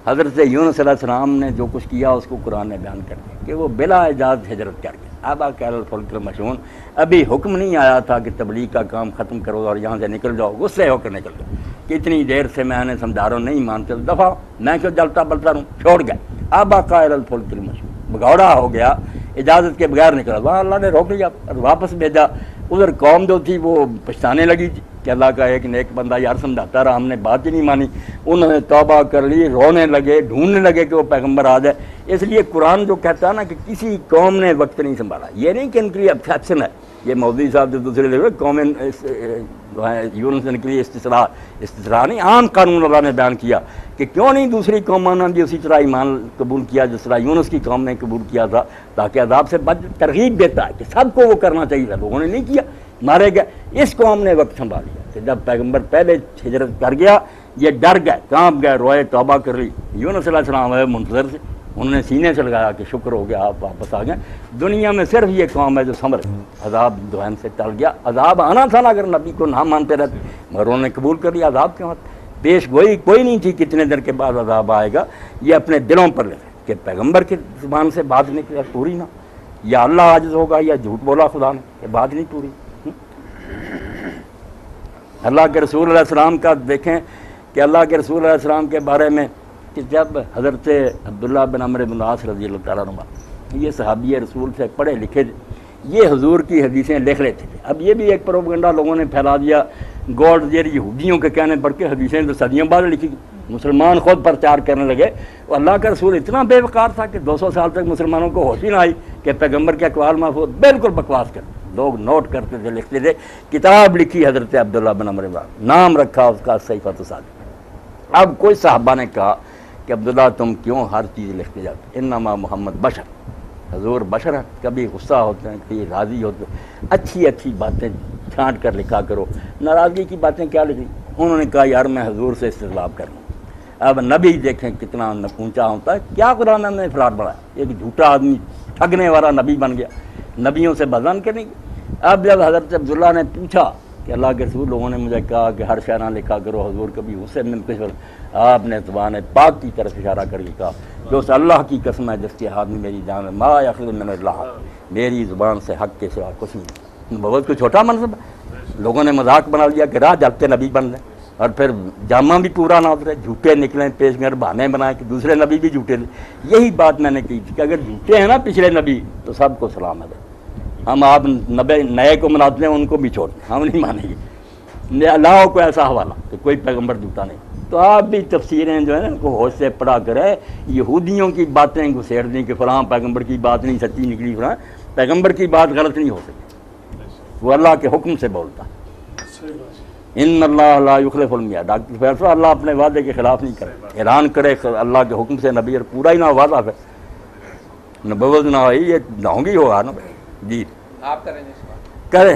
حضرت یونس علیہ السلام نے جو کچھ کیا اس کو قرآن نے بیان کر دیا کہ وہ بلا اجازت ہجرت کر گئے. آبا کیل الفلک المشحون. ابھی حکم نہیں آیا تھا کہ تبلیغ کا کام ختم کرو اور یہاں سے نکل جاؤ، غصے ہو کر نکل جاؤ. کتنی دیر سے میں نے سمجھا رہا ہوں نہیں مانتے، دفعہ میں کیوں جلتا بلتا رہوں، چھوڑ گئے. آبا کیل الفلک المشحون، بگوڑا ہو گیا، اجازت کے بغیر نکلا. وہاں اللہ نے روک لیا اور واپس بھیجا. ادھر قوم جو تھی وہ پچھتانے لگی تھی کہ اللہ کا ایک نیک بندہ یار سمجھاتا رہا، ہم نے بات ہی نہیں مانی. انہوں نے توبہ کر لی، رونے لگے، ڈھونڈنے لگے کہ وہ پیغمبر آ جائے. اس لیے قرآن جو کہتا ہے نا کہ کسی قوم نے وقت نہیں سنبھالا، یہ نہیں کہ ان کے لیے ایکسیپشن ہے. یہ مودودی صاحب جو دوسرے لے قوم یونس کے لیے استثناء نہیں، عام قانون اللہ نے بیان کیا کہ کیوں نہیں دوسری قوموں نے بھی اسی طرح ایمان قبول کیا جس طرح یونس کی قوم نے قبول کیا تھا، تاکہ عذاب سے بچ. ترغیب دیتا ہے کہ سب کو وہ کرنا چاہیے تھا، لوگوں نے نہیں کیا، مارے گئے. اس قوم نے وقت سنبھال لیا کہ جب پیغمبر پہلے ہجرت کر گیا یہ ڈر گئے، کانپ گئے، روئے، توبہ کر لی. یونس علیہ السلام ہے منتظر سے، انہوں نے سینے سے لگایا کہ شکر ہو گیا آپ واپس آ گئے. دنیا میں صرف یہ قوم ہے جو سمر عذاب دوہن سے ٹل گیا. عذاب آنا تھا نا اگر نبی کو نہ مانتے رہتے، مگر انہوں نے قبول کر لیا. عذاب کیوں آتا؟ پیش گوئی کوئی نہیں تھی کتنے دن کے بعد عذاب آئے گا. یہ اپنے دلوں پر لے کہ پیغمبر کی زبان سے بات نکلی پوری نہ، یا اللہ عاجز ہوگا یا جھوٹ بولا خدا نے، یہ بات نہیں پوری. اللہ کے رسول علیہ السلام کا دیکھیں کہ اللہ کے رسول علیہ السلام کے بارے میں کہ جب حضرت عبداللہ بن عمرو بن العاص رضی اللہ تعالیٰ عنہ، یہ صحابی رسول سے پڑھے لکھے تھے، یہ حضور کی حدیثیں لکھ لیتے تھے. اب یہ بھی ایک پروپیگنڈا لوگوں نے پھیلا دیا گوڈ دیئر یہودیوں کے کہنے پر کہ حدیثیں تو صدیوں بعد لکھی. مسلمان خود پرچار کرنے لگے. اور اللہ کا رسول اتنا بے وقار تھا کہ 200 سال تک مسلمانوں کو ہوش ہی نہ آئی کہ پیغمبر کے اقوال محفوظ بالکل بکواس کرتے. لوگ نوٹ کرتے تھے، لکھتے تھے. کتاب لکھی حضرت عبداللہ بن عمرو بن العاص، نام رکھا اس کا صحیفۃ صادق. اب کوئی صحابہ نے کہا کہ عبداللہ تم کیوں ہر چیز لکھتے جاتے؟ انما محمد بشر، حضور بشر ہیں، کبھی غصہ ہوتے ہیں، کبھی راضی ہوتے ہیں. اچھی اچھی باتیں چھانٹ کر لکھا کرو، ناراضگی کی باتیں کیا لکھی؟ انہوں نے کہا یار میں حضور سے استطلاع کروں. اب نبی دیکھیں کتنا اونچا ہوتا ہے. کیا قرآن نے افراد بڑھایا؟ ایک جھوٹا آدمی ٹھگنے والا نبی بن گیا، نبیوں سے بدن کے نہیں. اب جب حضرت عبداللہ نے پوچھا کہ اللہ کے رسول لوگوں نے مجھے کہا کہ ہر شعرہ لکھا کرو، حضور کبھی غصے میں کچھ، آپ نے زبان پاک کی طرف اشارہ کر کے کہا جو اللہ کی قسم ہے جس کے ہاتھ میں میری جان ہے، ما یخرج من اللہ، میری زبان سے حق کے سوا کچھ نہیں. بہت کوئی چھوٹا منصب ہے. لوگوں نے مذاق بنا لیا کہ راہ جلتے نبی بن جائیں اور پھر جامع بھی پورا نہ اترے، جھوٹے نکلیں، پیش میں بہانے بنائیں کہ دوسرے نبی بھی جھوٹے تھے. یہی بات میں نے کی تھی کہ اگر جھوٹے ہیں نا پچھلے نبی تو سب کو سلام ہے. ہم آپ نئے کو مناتے ہیں، ان کو بھی چھوڑتے ہیں، ہم نہیں مانیں گے. اللہ کو ایسا حوالہ کہ کوئی پیغمبر جھوٹا نہیں. تو آپ بھی تفسیریں جو ہیں ان کو ہوش سے پڑھا کرے. یہودیوں کی باتیں گھسیڑ دیں کہ فلاں پیغمبر کی بات نہیں سچی نکلی، فلاں پیغمبر کی بات غلط نہیں ہو سکتی، وہ اللہ کے حکم سے بولتا. ان اللہ لا یخلف المیعاد. ڈاکٹر فیصلہ اللہ اپنے وعدے کے خلاف نہیں کرے. اعلان کرے اللہ کے حکم سے نبی اور پورا ہی نہ وعدہ ہے، نبوت نہ ہوئی، یہ ڈھونگی ہوگا نا. جی آپ کریں گے کریں.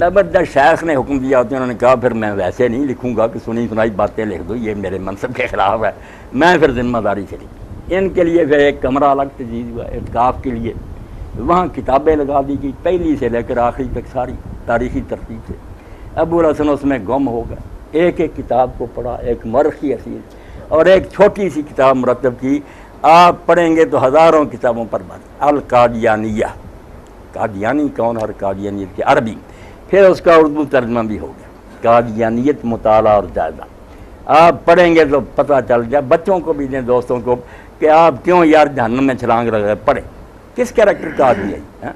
زبردست شیخ نے حکم دیا تو انہوں نے کہا پھر میں ویسے نہیں لکھوں گا کہ سنی سنائی باتیں لکھ دو، یہ میرے منصب کے خلاف ہے، میں پھر ذمہ داری سے لکھی۔ ان کے لیے پھر ایک کمرہ الگ تجویز ہوا اعتکاف کے لیے، وہاں کتابیں لگا دی گئی پہلی سے لے کر آخری تک ساری تاریخی ترتیب سے۔ ابو الحسن اس میں گم ہو گئے، ایک ایک کتاب کو پڑھا، ایک مرخی اصیل اور ایک چھوٹی سی کتاب مرتب کی، آپ پڑھیں گے تو ہزاروں کتابوں پر بات۔ القادیانیہ، قادیانی کون اور قادیانیت کی عربی، پھر اس کا اردو ترجمہ بھی ہو گیا، قادیانیت مطالعہ اور جائزہ۔ آپ پڑھیں گے تو پتہ چل جائے، بچوں کو بھی دیں، دوستوں کو، کہ آپ کیوں یار جہنم میں چھلانگ لگائے، پڑھیں کس کیریکٹر کا آدمی ہے،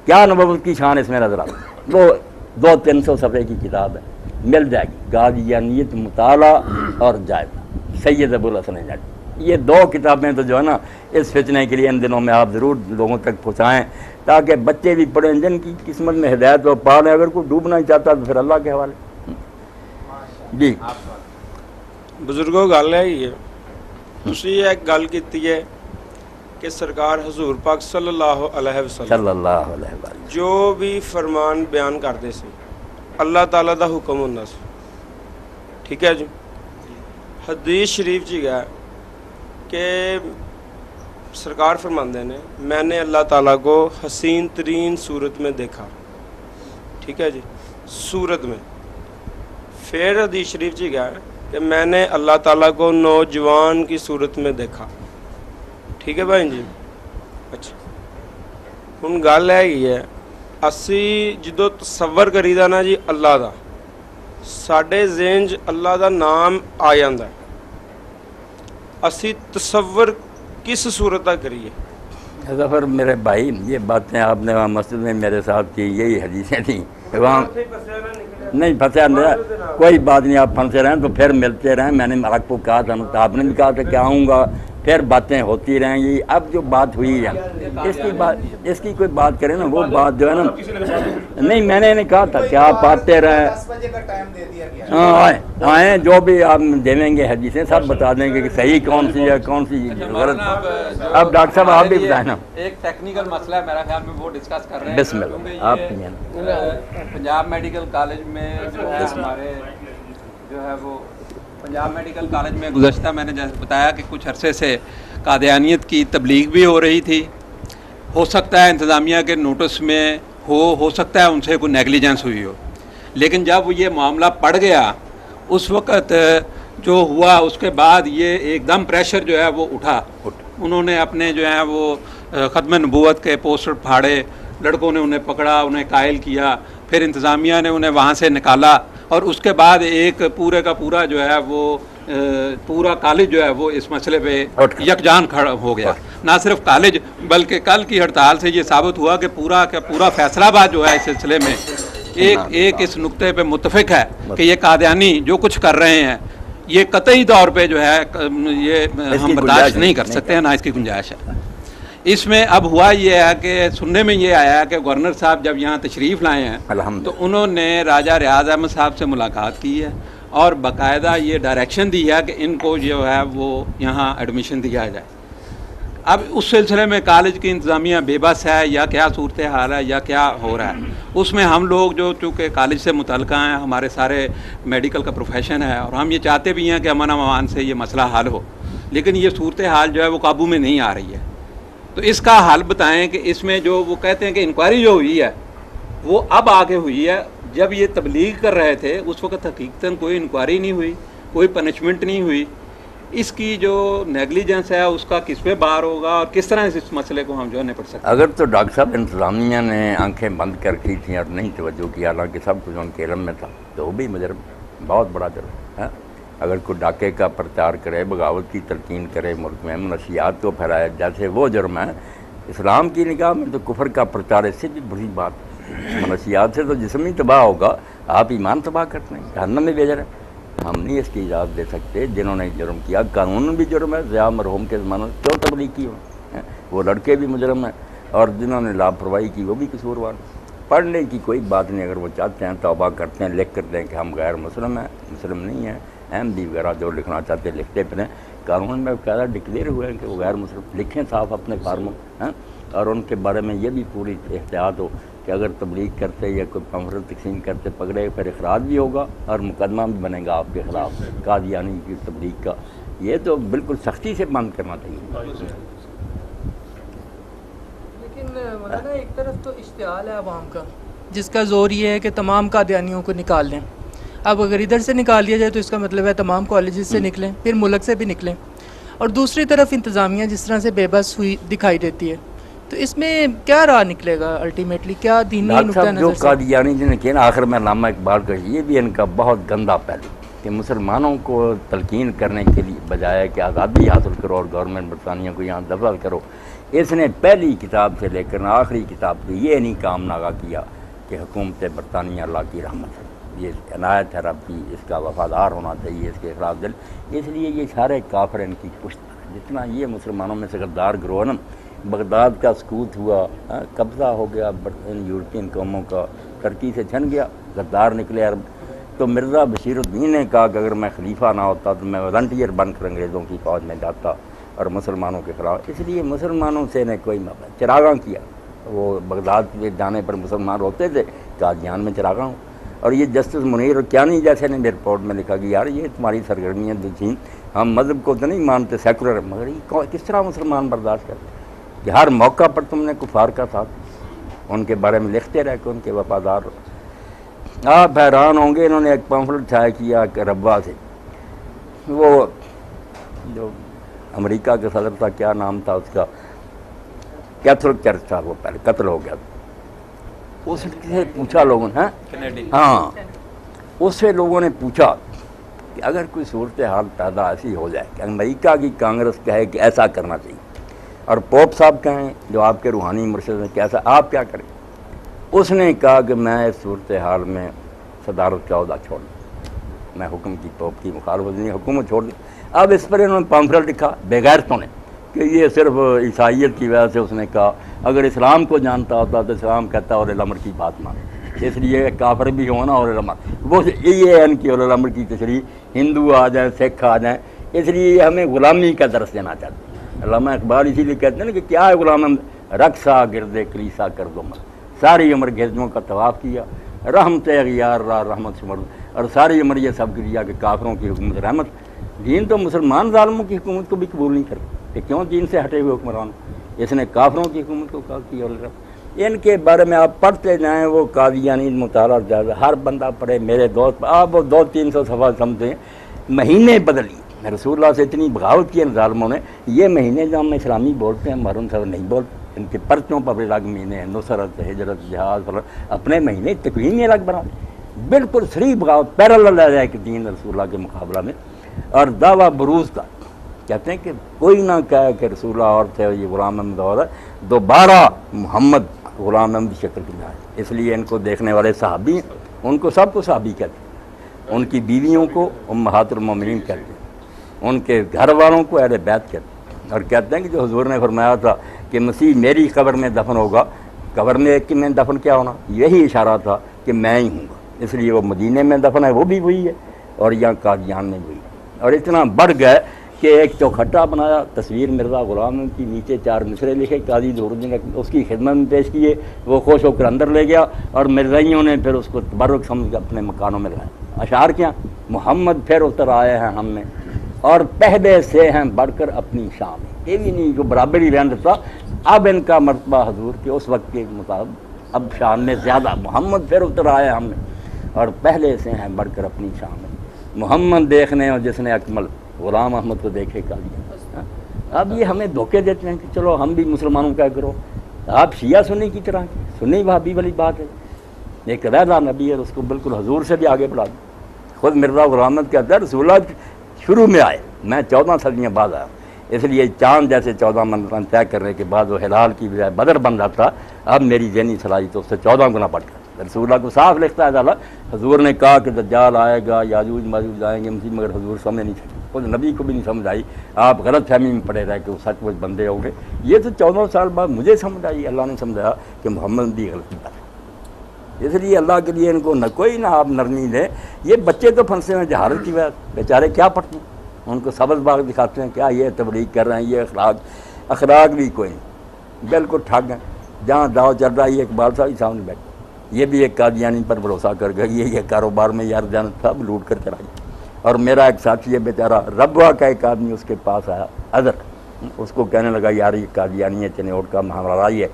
کیا نبوت کی شان اس میں نظر آتی ہے۔ وہ 200-300 صفحے کی کتاب ہے، مل جائے گی، قادیانیت مطالعہ اور جائزہ، سید ابو الحسن نجفی۔ یہ 2 کتابیں تو جو ہے نا اس فتنے کے لیے ان دنوں میں آپ ضرور لوگوں تک پہنچائیں تاکہ بچے بھی پڑھیں، جن کی قسمت میں ہدایت ہو پا لیں، اگر کوئی ڈوبنا ہی چاہتا تو پھر اللہ کے حوالے۔ جی بزرگوں گل ہے یہ تسی ایک گل کیتی ہے کہ سرکار حضور پاک صلی اللہ علیہ وسلم صلی اللہ علیہ وسلم جو بھی فرمان بیان کرتے سی اللہ تعالیٰ دا حکم ہوتا سی، ٹھیک ہے جی۔ حدیث شریف جی گیا کہ سرکار فرماندے نے میں نے اللہ تعالیٰ کو حسین ترین صورت میں دیکھا، ٹھیک ہے جی، صورت میں۔ پھر حدیث شریف جی گیا کہ میں نے اللہ تعالیٰ کو نوجوان کی صورت میں دیکھا، ٹھیک ہے بھائی جی۔ اچھا ہن گل ہے یہ ہے اسی جدو تصور کری دا نا جی اللہ دا، ساڈے ذہن چ اللہ دا نام آ جاندا ہے، اسی تصور کس صورت کا کریے؟ ظفر میرے بھائی، یہ باتیں آپ نے وہاں مسجد میں میرے ساتھ کی، یہی حدیثیں تھیں وہاں نہیں پھنسا نہیں، کوئی بات نہیں، آپ پھنسے رہیں تو پھر ملتے رہیں، میں نے آپ کو کہا تھا، تو آپ نے بھی کہا تھا کہ آؤں گا، پھر باتیں ہوتی رہیں گی۔ اب جو بات ہوئی ہے اس کی کوئی بات کریں نا، وہ بات جو ہے نا، نہیں میں نے کہا تھا کہ آپ آتے رہیں، ہاں آئیں، جو بھی آپ دیں گے حدیثیں سب بتا دیں گے کہ صحیح کون سی ہے کون سی غلط۔ اب ڈاکٹر صاحب آپ بھی بتائیں نا، ایک ٹیکنیکل مسئلہ ہے میرا خیال میں وہ ڈسکس کر رہے ہیں۔ بسم اللہ، آپ پنجاب میڈیکل کالج میں جو ہے ہمارے جو ہے وہ پنجاب میڈیکل کالج میں گزشتہ میں نے جیسے بتایا کہ کچھ عرصے سے قادیانیت کی تبلیغ بھی ہو رہی تھی، ہو سکتا ہے انتظامیہ کے نوٹس میں ہو سکتا ہے ان سے کوئی نیگلیجنس ہوئی ہو، لیکن جب یہ معاملہ پڑ گیا اس وقت جو ہوا اس کے بعد یہ ایک دم پریشر جو ہے وہ اٹھا، انہوں نے اپنے جو ہے وہ ختم نبوت کے پوسٹر پھاڑے، لڑکوں نے انہیں پکڑا، انہیں قائل کیا، پھر انتظامیہ نے انہیں وہاں سے نکالا، اور اس کے بعد ایک پورے کا پورا جو ہے وہ پورا کالج جو ہے وہ اس مسئلے پہ یکجان کھڑا ہو گیا۔ نہ صرف کالج بلکہ کل کی ہڑتال سے یہ ثابت ہوا کہ پورا کا پورا فیصلہ آباد جو ہے اس سلسلے میں ایک اس نقطے پہ متفق ہے کہ یہ قادیانی جو کچھ کر رہے ہیں یہ قطعی طور پہ جو ہے یہ ہم برداشت نہیں کر سکتے ہیں، نہ اس کی گنجائش ہے۔ اس میں اب ہوا یہ ہے کہ سننے میں یہ آیا کہ گورنر صاحب جب یہاں تشریف لائے ہیں تو انہوں نے راجہ ریاض احمد صاحب سے ملاقات کی ہے اور باقاعدہ یہ ڈائریکشن دی ہے کہ ان کو جو ہے وہ یہاں ایڈمیشن دیا جائے۔ اب اس سلسلے میں کالج کی انتظامیہ بے بس ہے یا کیا صورتحال ہے یا کیا ہو رہا ہے، اس میں ہم لوگ جو چونکہ کالج سے متعلقہ ہیں، ہمارے سارے میڈیکل کا پروفیشن ہے اور ہم یہ چاہتے بھی ہیں کہ امن امان سے یہ مسئلہ حل ہو، لیکن یہ صورتحال جو ہے وہ قابو میں نہیں آ رہی ہے۔ تو اس کا حل بتائیں کہ اس میں جو وہ کہتے ہیں کہ انکوائری جو ہوئی ہے وہ اب آگے ہوئی ہے، جب یہ تبلیغ کر رہے تھے اس وقت حقیقتاً کوئی انکوائری نہیں ہوئی، کوئی پنشمنٹ نہیں ہوئی۔ اس کی جو نیگلیجنس ہے اس کا کس پہ بار ہوگا اور کس طرح اس مسئلے کو ہم جو ہے نپٹ سکتے ہیں؟ اگر تو ڈاکٹر صاحب انتظامیہ نے آنکھیں بند کر کی تھیں اور نہیں توجہ کی، حالانکہ سب کچھ ان کے علم میں تھا، تو وہ بھی مجرم، بہت بڑا جرم ہے۔ اگر کوئی ڈاکے کا پرچار کرے، بغاوت کی تلقین کرے، ملک میں منشیات کو پھیلائے، جیسے وہ جرم ہے، اسلام کی نگاہ میں تو کفر کا پرچار اس سے بھی بری بات ہے۔ منشیات سے تو جسم ہی تباہ ہوگا، آپ ایمان تباہ کرتے ہیں، جہنم میں بھیج رہے ہیں۔ ہم نہیں اس کی اجازت دے سکتے۔ جنہوں نے جرم کیا، قانون بھی جرم ہے، ضیاء مرحوم کے زمانے میں کیوں تبلیغ کی ہوئی، وہ لڑکے بھی مجرم ہیں، اور جنہوں نے لاپرواہی کی وہ بھی قصوروار۔ پڑھنے کی کوئی بات نہیں، اگر وہ چاہتے ہیں توبہ کرتے ہیں، لکھ کرتے ہیں کہ ہم غیر مسلم ہیں، مسلم نہیں ہیں، احمدی وغیرہ جو لکھنا چاہتے ہیں لکھتے پھریں، قانون میں باقاعدہ ڈکلیئر ہوئے ہیں کہ وہ غیر مسلم، لکھیں صاف اپنے فارموں، اور ان کے بارے میں یہ بھی پوری احتیاط ہو کہ اگر تبلیغ کرتے یا کوئی پمفلٹ تقسیم کرتے پکڑے پھر اخراج بھی ہوگا اور مقدمہ بھی بنے گا آپ کے خلاف قادیانی کی تبلیغ کا. یہ تو بالکل سختی سے بند کرنا چاہیے. لیکن مولانا ایک طرف تو اشتعال ہے عوام کا جس کا زور یہ ہے کہ تمام قادیانیوں کو نکال لیں. اب اگر ادھر سے نکال دیا جائے تو اس کا مطلب ہے تمام کالجز سے نکلیں پھر ملک سے بھی نکلیں. اور دوسری طرف انتظامیہ جس طرح سے بے بس ہوئی دکھائی دیتی ہے تو اس میں کیا راہ نکلے گا الٹیمیٹلی, کیا دینی ڈاکٹر نقطہ صاحب جو نظر سے؟ قادیانی جن نے کیا نا آخر میں علامہ اقبال کا یہ بھی ان کا بہت گندا پہلو کہ مسلمانوں کو تلقین کرنے کے لیے بجائے کہ آزادی حاصل کرو اور گورنمنٹ برطانیہ کو یہاں دفع کرو, اس نے پہلی کتاب سے لے کر آخری کتاب سے یہ نہیں کام ناغا کیا کہ حکومت برطانیہ اللہ کی رحمت ہے, یہ عنایت ہے رب کی, اس کا وفادار ہونا چاہیے, اس کے خلاف دل. اس لیے یہ سارے کافر ان کی پشت. جتنا یہ مسلمانوں میں سے غدار گروہ نا, بغداد کا سکوت ہوا, قبضہ ہو گیا ان یورپین قوموں کا, ترکی سے چھن گیا, غدار نکلے عرب. تو مرزا بشیر الدین نے کہا کہ اگر میں خلیفہ نہ ہوتا تو میں والنٹیئر بن کر انگریزوں کی فوج میں جاتا اور مسلمانوں کے خلاف. اس لیے مسلمانوں سے نے کوئی چراغاں کیا. وہ بغداد کے جانے پر مسلمان روتے تھے, قادیان میں چراغاں ہوں. اور یہ جسٹس منیر کیانی جیسے نے رپورٹ میں لکھا کہ یار یہ تمہاری سرگرمیاں جو تھیں, ہم مذہب کو تو نہیں مانتے سیکولر, مگر یہ کس طرح مسلمان برداشت کرتے کہ ہر موقع پر تم نے کفار کا ساتھ, ان کے بارے میں لکھتے رہ کہ ان کے وفادار. آپ حیران ہوں گے, انہوں نے ایک پمفلٹ چھایا کیا کہ ربا سے, وہ جو امریکہ کا صدر تھا کیا نام تھا اس کا, کیتھولک چرچ تھا, وہ پہلے قتل ہو گیا. اس سے پوچھا لوگوں نے, ہاں اس سے لوگوں نے پوچھا کہ اگر کوئی صورتحال پیدا ایسی ہو جائے کہ امریکہ کی کانگریس کہے کہ ایسا کرنا چاہیے اور پوپ صاحب کہیں جو آپ کے روحانی مرشد ہیں کہ ایسا, آپ کیا کریں؟ اس نے کہا کہ میں اس صورتحال میں صدارت کا عہدہ چھوڑ دوں, میں حکم کی پوپ کی مخالفت نہیں, حکومت چھوڑ دوں. اب اس پر انہوں نے پمفلٹ لکھا بغیرتوں نے کہ یہ صرف عیسائیت کی وجہ سے. اس نے کہا اگر اسلام کو جانتا ہوتا تو اسلام کہتا اور الامر کی بات مان, اس لیے کافر بھی ہونا اور الامر, وہ یہ ہے ان کی اور الامر کی تشریح, ہندو آ جائیں سکھ آ جائیں, اس لیے یہ ہمیں غلامی کا درس دینا چاہتے ہیں. علامہ اقبال اسی لیے کہتے ہیں نا کہ کیا ہے غلام, رقصہ گرد کلیسا کر دو مر, ساری عمر گرجوں کا طواف کیا, رحمت اغیار را رحمت شمر, اور ساری عمر یہ سب کیا کہ کافروں کی حکومت رحمت. دین تو مسلمان ظالموں کی حکومت کو بھی قبول نہیں کرتے کہ کیوں دین سے ہٹے ہوئے حکمران, اس نے کافروں کی حکومت کو کہا کی. اور ان کے بارے میں آپ پڑھتے جائیں, وہ قادیانی مطالعہ زیادہ ہر بندہ پڑھے. میرے دوست آپ وہ 200-300 صفحہ سمجھتے ہیں, مہینے بدلی رسول اللہ سے اتنی بغاوت کی ان ظالموں نے. یہ مہینے جو ہم اسلامی بولتے ہیں محرم صاحب نہیں بولتے, ان کے پرچوں پر الگ مہینے ہیں, نصرت, ہجرت, جہاد, اپنے مہینے تقویم ہی الگ بنا دیں. بالکل صریح بغاوت پیرالل آ جائے کہ دین رسول اللہ کے مقابلہ میں. اور دعویٰ بروز کا کہتے ہیں کہ کوئی نہ کہے کہ رسول اللہ اور تھے, یہ غلام احمد اور ہے, دوبارہ محمد غلام احمد کی شکل کی جائے. اس لیے ان کو دیکھنے والے صحابی ہیں, ان کو سب کو صحابی کہتے ہیں, ان کی بیویوں کو امہات المومنین کہتے ہیں, ان کے گھر والوں کو اہل بیت کہتے ہیں. اور کہتے ہیں کہ جو حضور نے فرمایا تھا کہ مسیح میری قبر میں دفن ہوگا, قبر میں ایک میں دفن کیا ہونا, یہی اشارہ تھا کہ میں ہی ہوں گا. اس لیے وہ مدینے میں دفن ہے, وہ بھی وہی ہے, اور یہاں قادیان میں وہی ہے. اور اتنا بڑھ گئے کہ ایک چوکھٹا بنایا, تصویر مرزا غلام کی, نیچے 4 مصرے لکھے, قاضی ظہور نے اس کی خدمت میں پیش کیے, وہ خوش ہو کر اندر لے گیا, اور مرزائیوں نے پھر اس کو تبرک سمجھ کے اپنے مکانوں میں لگایا. اشعار کیا, محمد پھر اتر آئے ہیں ہم میں, اور پہلے سے ہیں بڑھ کر اپنی شان. یہ بھی نہیں جو برابر ہی رہن دیتا, اب ان کا مرتبہ حضور کے اس وقت کے مطابق اب شان میں زیادہ. محمد پھر اتر آئے ہم میں, اور پہلے سے ہیں بڑھ کر اپنی شان میں. محمد دیکھنے اور جس نے اکمل, غلام احمد کو دیکھے کا لیا. اب یہ ہمیں دھوکے دیتے ہیں کہ چلو ہم بھی مسلمانوں کا کرو. آپ شیعہ سنی کی طرح, سنی وہابی والی بات ہے. ایک ریلا نبی ہے, اس کو بالکل حضور سے بھی آگے بڑھا دیں. خود مرزا غلام احمد کہتا ہے رسول اللہ شروع میں آئے, میں 14 صدیاں بعد آیا, اس لیے چاند جیسے 14 منزل طے کرنے کے بعد وہ ہلال کی بجائے بدر بن جاتا. اب میری ذہنی صلاحیت اس سے 14 گنا بڑھ کر. رسول اللہ کو صاف لکھتا ہے تعالیٰ, حضور نے کہا کہ دجال آئے گا, یاجوج ماجوج آئیں گے مسیح, مگر حضور سمجھ نہیں سکتے, خود نبی کو بھی نہیں سمجھ آئی. آپ غلط فہمی میں پڑے رہے کہ وہ سچ مچ بندے ہوں گے. یہ تو 14 سال بعد مجھے سمجھ آئی, اللہ نے سمجھایا کہ محمد بھی غلطی پر ہے. اس لیے اللہ کے لیے ان کو نہ کوئی نہ آپ نرمی دیں. یہ بچے تو پھنسے ہیں جہالت کی وجہ, بیچارے کیا پڑھتے ہیں, ان کو سبز باغ دکھاتے ہیں کیا یہ تبلیغ کر رہے ہیں, یہ اخلاق بھی کوئی نہیں, بالکل ٹھگ ہیں. جہاں داؤ چل رہا ہے یہ اقبال صاحب ہی سامنے بیٹھے، یہ بھی ایک قادیانی پر بھروسہ کر گئی ہے، یہ کاروبار میں یار جان سب لوٹ کر چلا گیا۔ اور میرا ایک ساتھی ہے بیچارہ ربوہ کا ایک آدمی اس کے پاس آیا اظہر، اس کو کہنے لگا یار یہ قادیانی ہے چنوٹ کا ہمارا یہ،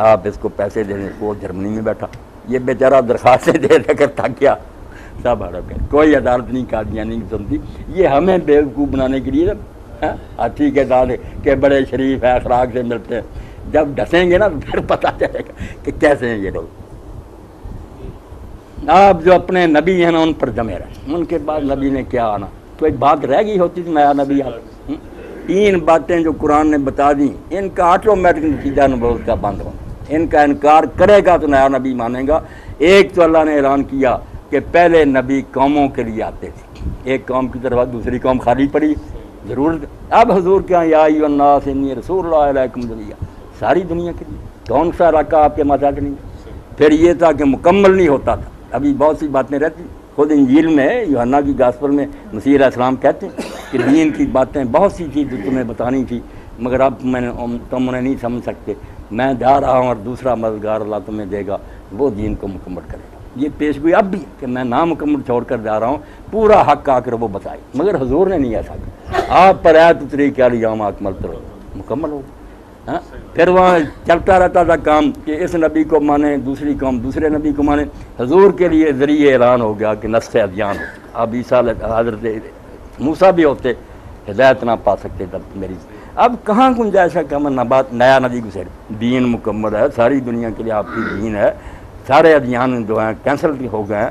آپ اس کو پیسے دے دیں، وہ جرمنی میں بیٹھا، یہ بیچارہ درخواستیں دے دے کر تھک گیا، سب ہڑپ گئے، کوئی عدالت نہیں قادیانی کی سنتی۔ یہ ہمیں بیوقوف بنانے کے لیے اچھی کے داد کہ بڑے شریف ہے اخلاق سے ملتے ہیں، جب ڈسیں گے نا تو پھر پتہ چلے گا کہ کیسے ہیں یہ لوگ۔ آپ جو اپنے نبی ہیں نا ان پر جمے رہے، ان کے بعد نبی نے کیا آنا، کوئی بات رہ گئی ہوتی تو نیا نبی آتا۔ تین باتیں جو قرآن نے بتا دیں ان کا آٹومیٹک نتیجہ نبوت کا بند ہونا، ان کا انکار کرے گا تو نیا نبی مانے گا۔ ایک تو اللہ نے اعلان کیا کہ پہلے نبی قوموں کے لیے آتے تھے، ایک قوم کی طرف دوسری قوم خالی پڑی ضرورت، اب حضور کیا یا ایھا الناس انی رسول اللہ علیکم جمیعا، ساری دنیا کے لیے، کون سا علاقہ آپ کے مذہب نہیں۔ پھر یہ تھا کہ مکمل نہیں ہوتا تھا، ابھی بہت سی باتیں رہتی، خود انجیل میں یوحنا کی گاسپل میں مسیح علیہ السلام کہتے ہیں کہ دین کی باتیں بہت سی تھی جو تمہیں بتانی تھی مگر اب تم انہیں نہیں سمجھ سکتے، میں جا رہا ہوں اور دوسرا مددگار اللہ تمہیں دے گا، وہ دین کو مکمل کرے گا۔ یہ پیش گوئی اب بھی کہ میں نامکمل چھوڑ کر جا رہا ہوں، پورا حق آ کر وہ بتائے، مگر حضور نے نہیں ایسا کہا، آپ پر آیت اتری کہ الیوم اکملت لکم، مکمل ہو گیا۔ پھر وہاں چلتا رہتا تھا کام کہ اس نبی کو مانے دوسری قوم دوسرے نبی کو مانے، حضور کے لیے ذریعے اعلان ہو گیا کہ نسخ ادیان ہو، اب عیسیٰ حضرت موسیٰ بھی ہوتے ہدایت نہ پا سکتے تب میری، اب کہاں گنجائش ہے کہ ہم نیا نبی گزرے، دین مکمل ہے، ساری دنیا کے لیے آپ کی دین ہے، سارے ادیان جو ہیں کینسل بھی ہو گئے ہیں،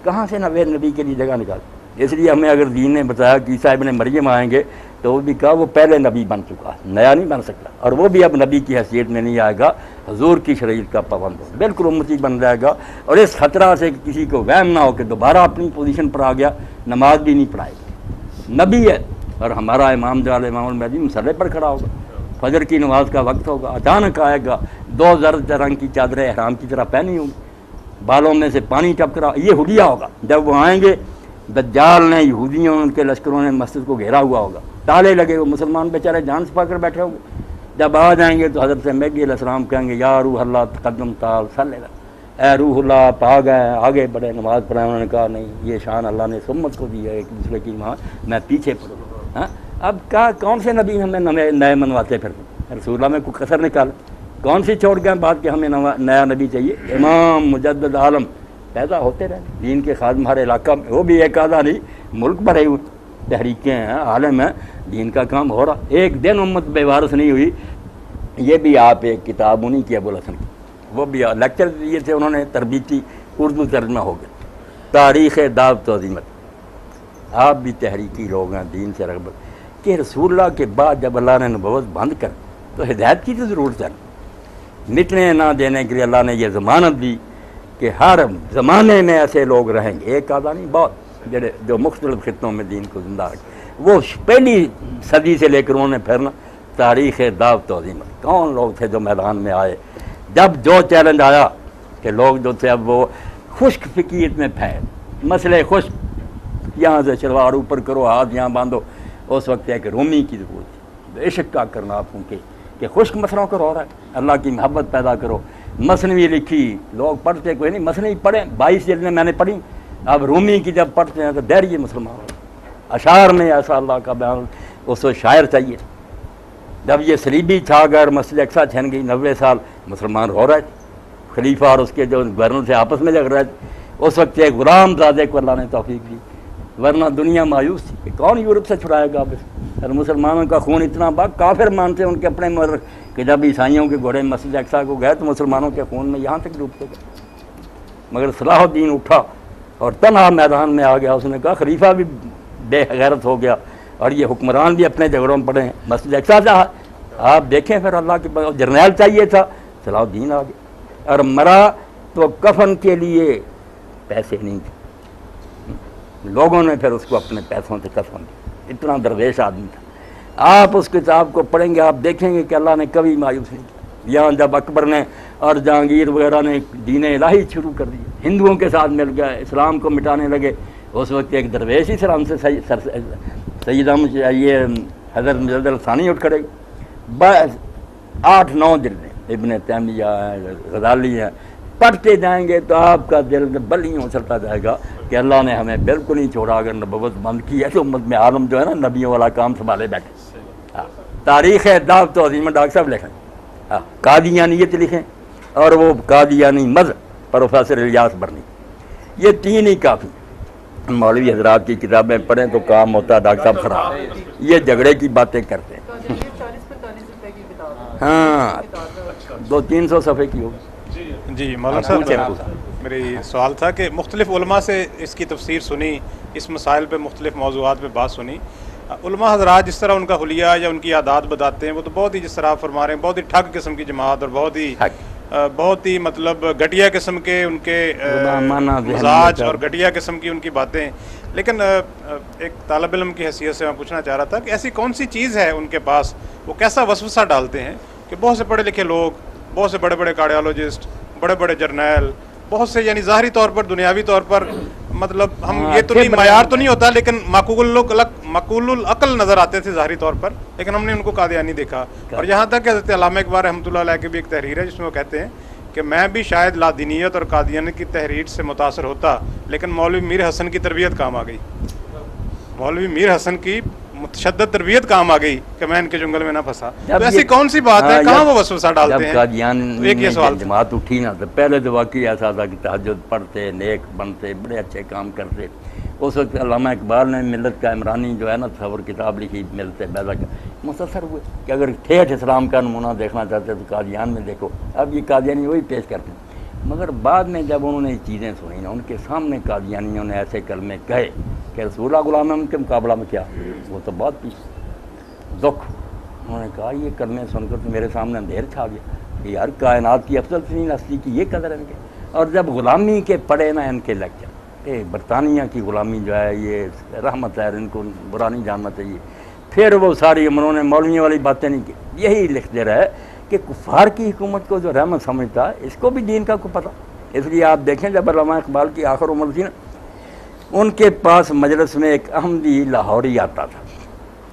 کہاں سے نوے نبی کے لیے جگہ نکال۔ اس لیے ہمیں اگر دین نے بتایا کہ عیسیٰ ابن مریم آئیں گے تو وہ بھی کہا وہ پہلے نبی بن چکا، نیا نہیں بن سکتا، اور وہ بھی اب نبی کی حیثیت میں نہیں آئے گا، حضور کی شریعت کا پابند ہو، بالکل امتی بن جائے گا۔ اور اس خطرہ سے کہ کسی کو وہم نہ ہو کہ دوبارہ اپنی پوزیشن پر آ گیا، نماز بھی نہیں پڑھائے گا، نبی ہے، اور ہمارا امام جو امام المہدی مسلح پر کھڑا ہوگا، فجر کی نماز کا وقت ہوگا، اچانک آئے گا، دو زرد رنگ کی چادریں احرام کی طرح پہنی ہوں گی، بالوں میں سے پانی ٹپک رہا، یہ حلیہ ہوگا۔ جب وہ آئیں گے دجال نے یہودیوں ان کے لشکروں نے مسجد کو گھیرا ہوا ہوگا، تالے لگے ہوئے، مسلمان بیچارے جان چھپا کر بیٹھے ہوں گے، جب آ جائیں گے تو حضرت مہدی علیہ السلام کہیں گے یا روح اللہ تقدم تعال صلی اللہ، اے روح اللہ آپ آ گئے، آگے بڑے نماز پڑھائیں۔ انہوں نے کہا نہیں، یہ شان اللہ نے سمت کو دی ہے ایک دوسرے کی، وہاں میں پیچھے پڑھوں۔ اب کیا کون سے نبی ہمیں نئے منواتے پھر رسول اللہ میں کوئی کثر نکال، کون سی چھوڑ گئے بات کہ ہمیں نیا نبی چاہیے؟ امام مجدد عالم پیدا ہوتے رہے، دین کے خادم ہر علاقہ میں، وہ بھی ایک آدھا نہیں، ملک بھرے ہوئے تحریکیں ہیں، عالم ہیں، دین کا کام ہو رہا، ایک دن امت بے وارث نہیں ہوئی۔ یہ بھی آپ ایک کتاب انہیں کی ابو الحسن کی، وہ بھی لیکچر دیے تھے انہوں نے، تربیتی اردو ترجمہ ہو گیا، تاریخ دعوت و عظمت۔ آپ بھی تحریکی لوگ ہیں، دین سے رغبت کہ رسول اللہ کے بعد جب اللہ نے نبوت بند کر تو ہدایت کی تو ضرورت ہے، مٹنے نہ دینے کے لیے اللہ نے یہ ضمانت دی کہ ہر زمانے میں ایسے لوگ رہیں گے، ایک آدھا نہیں، بہت جو مختلف خطوں میں دین کو زندہ رکھے۔ وہ پہلی صدی سے لے کر انہوں نے پھرنا تاریخ دعوت و عظمت، کون لوگ تھے جو میدان میں آئے، جب جو چیلنج آیا کہ لوگ جو تھے اب وہ خشک فکیت میں پھیل، مسئلے خشک، یہاں سے شلوار اوپر کرو، ہاتھ یہاں باندھو، اس وقت ایک رومی کی ضرورت تھی، عشق کا کرنا آپ کو کہ خشک مسئلوں کو رو رہا ہے، اللہ کی محبت پیدا کرو۔ مثنوی لکھی، لوگ پڑھتے کوئی نہیں، مثنوی پڑھیں، 22 جلدیں میں نے پڑھی، اب رومی کی جب پڑھتے ہیں تو دہریے مسلمان، اشعار میں ایسا اللہ کا بیان، اس کو شاعر چاہیے۔ جب یہ صلیبی چھا گئے اور مسجد اقصی چھن گئی، 90 سال مسلمان رو رہے تھے، خلیفہ اور اس کے جو گورنر سے آپس میں جھگڑ رہے تھے، اس وقت ایک غلام زادے کو اللہ نے توفیق دی، ورنہ دنیا مایوس تھی کہ کون یورپ سے چھڑائے گا واپس، اور مسلمانوں کا خون اتنا کافر مانتے ہیں ان کے اپنے مورخ کہ جب عیسائیوں کے گھوڑے مسجد اقصی کو گئے تو مسلمانوں کے خون میں یہاں تک ڈوبتے گئے، مگر صلاح الدین اٹھا اور تنہا میدان میں آ گیا، اس نے کہا خلیفہ بھی بے غیرت ہو گیا اور یہ حکمران بھی اپنے جھگڑوں میں پڑے ہیں، مسجد اقصی سے آپ دیکھیں، پھر اللہ کے جرنیل چاہیے تھا، صلاح الدین آ گیا، اور مرا تو کفن کے لیے پیسے نہیں تھے، لوگوں نے پھر اس کو اپنے پیسوں سے کفن دیا، اتنا درویش آدمی تھا۔ آپ اس کتاب کو پڑھیں گے، آپ دیکھیں گے کہ اللہ نے کبھی مایوس نہیں کیا۔ یہاں جب اکبر نے اور جہانگیر وغیرہ نے دین الہی شروع کر دی، ہندوؤں کے ساتھ مل گئے، اسلام کو مٹانے لگے، اس وقت ایک درویش ہی اسلام سے سیدہ یہ حضرت مجدد ثانی اٹھ کھڑے، 8-9 جلدیں ابن تیمیہ ہیں, غزالی ہیں, پڑھتے جائیں گے تو آپ کا دل بلیوں چلتا جائے گا کہ اللہ نے ہمیں بالکل نہیں چھوڑا. اگر نبوت بند کی ہے تو امت میں عالم جو ہے نا نبیوں والا کام سنبھالے بیٹھے. تاریخ دعوت و عظیم ڈاکٹر صاحب لکھیں, قادیانیت لکھیں, اور وہ قادیانی مذہب پروفیسر الیاس برنی, یہ تین ہی کافی. مولوی حضرات کی کتابیں پڑھیں تو کام ہوتا ہے ڈاکٹر صاحب خراب, یہ جھگڑے کی باتیں کرتے ہیں. 40-45 روپے کی کتاب ہاں 200-300 صفحے کی ہوگی. جی مولانا صاحب, میری سوال تھا کہ مختلف علماء سے اس کی تفسیر سنی, اس مسائل پہ مختلف موضوعات پہ بات سنی. علماء حضرات جس طرح ان کا حلیہ یا ان کی عادات بتاتے ہیں وہ تو بہت ہی, جس طرح آپ فرما رہے ہیں, بہت ہی ٹھگ قسم کی جماعت اور بہت ہی مطلب گھٹیا قسم کے ان کے مزاج اور گھٹیا قسم کی ان کی باتیں. لیکن ایک طالب علم کی حیثیت سے میں پوچھنا چاہ رہا تھا کہ ایسی کون سی چیز ہے ان کے پاس, وہ کیسا وسوسہ ڈالتے ہیں کہ بہت سے پڑھے لکھے لوگ, بہت سے بڑے بڑے کارڈیالوجسٹ, بڑے بڑے جرنیل, بہت سے یعنی ظاہری طور پر دنیاوی طور پر مطلب ہم یہ تو نہیں, معیار تو نہیں ہوتا لیکن معقول العقل نظر آتے تھے ظاہری طور پر, لیکن ہم نے ان کو قادیانی دیکھا. اور یہاں تک کہ حضرت علامہ اقبال رحمۃ اللہ علیہ کی بھی ایک تحریر ہے جس میں وہ کہتے ہیں کہ میں بھی شاید لادینیت اور قادیانی کی تحریر سے متاثر ہوتا, لیکن مولوی میر حسن کی تربیت کام آ گئی. مولوی میر حسن کی متشدد تربیت کام آ گئی کہ میں ان کے جنگل میں نہ پھنسا. تو ایسی کون سی بات ہے, کہاں وہ وسوسہ ڈالتے ہیں؟ قادیان ایک یہ سوال جماعت اٹھی نا تو پہلے تو واقعی ایسا تھا کہ تہجد پڑھتے, نیک بنتے, بڑے اچھے کام کرتے. اس وقت علامہ اقبال نے ملت کا عمرانی جو ہے نا تصور کتاب لکھی, ملت بیضا کا, متاثر ہوئے کہ اگر ٹھیٹھ اسلام کا نمونہ دیکھنا چاہتے تو قادیان میں دیکھو. اب یہ قادیانی وہی پیش کرتے ہیں. مگر بعد میں جب انہوں نے یہ چیزیں سنی نا, ان کے سامنے قادیانیوں نے ایسے کلمے کہے کہ رسول اللہ غلام ہے, ان کے مقابلہ میں کیا, وہ تو بہت پیچھے دکھ. انہوں نے کہا یہ کلمے سن کر تو میرے سامنے اندھیر چھا گیا کہ یار کائنات کی افضل ترین ہستی کی یہ قدر ہے ان کے. اور جب غلامی کے پڑے نا ان کے لیکچر, برطانیہ کی غلامی جو ہے یہ رحمت ہے, ان کو برا نہیں جاننا چاہیے. پھر وہ ساری انہوں نے مولویوں والی باتیں نہیں کی, یہی لکھتے رہے کہ کفار کی حکومت کو جو رحمت سمجھتا ہے اس کو بھی دین کا کو پتہ. اس لیے آپ دیکھیں جب علامہ اقبال کی آخر عمر تھی نا, ان کے پاس مجلس میں ایک احمدی لاہوری آتا تھا,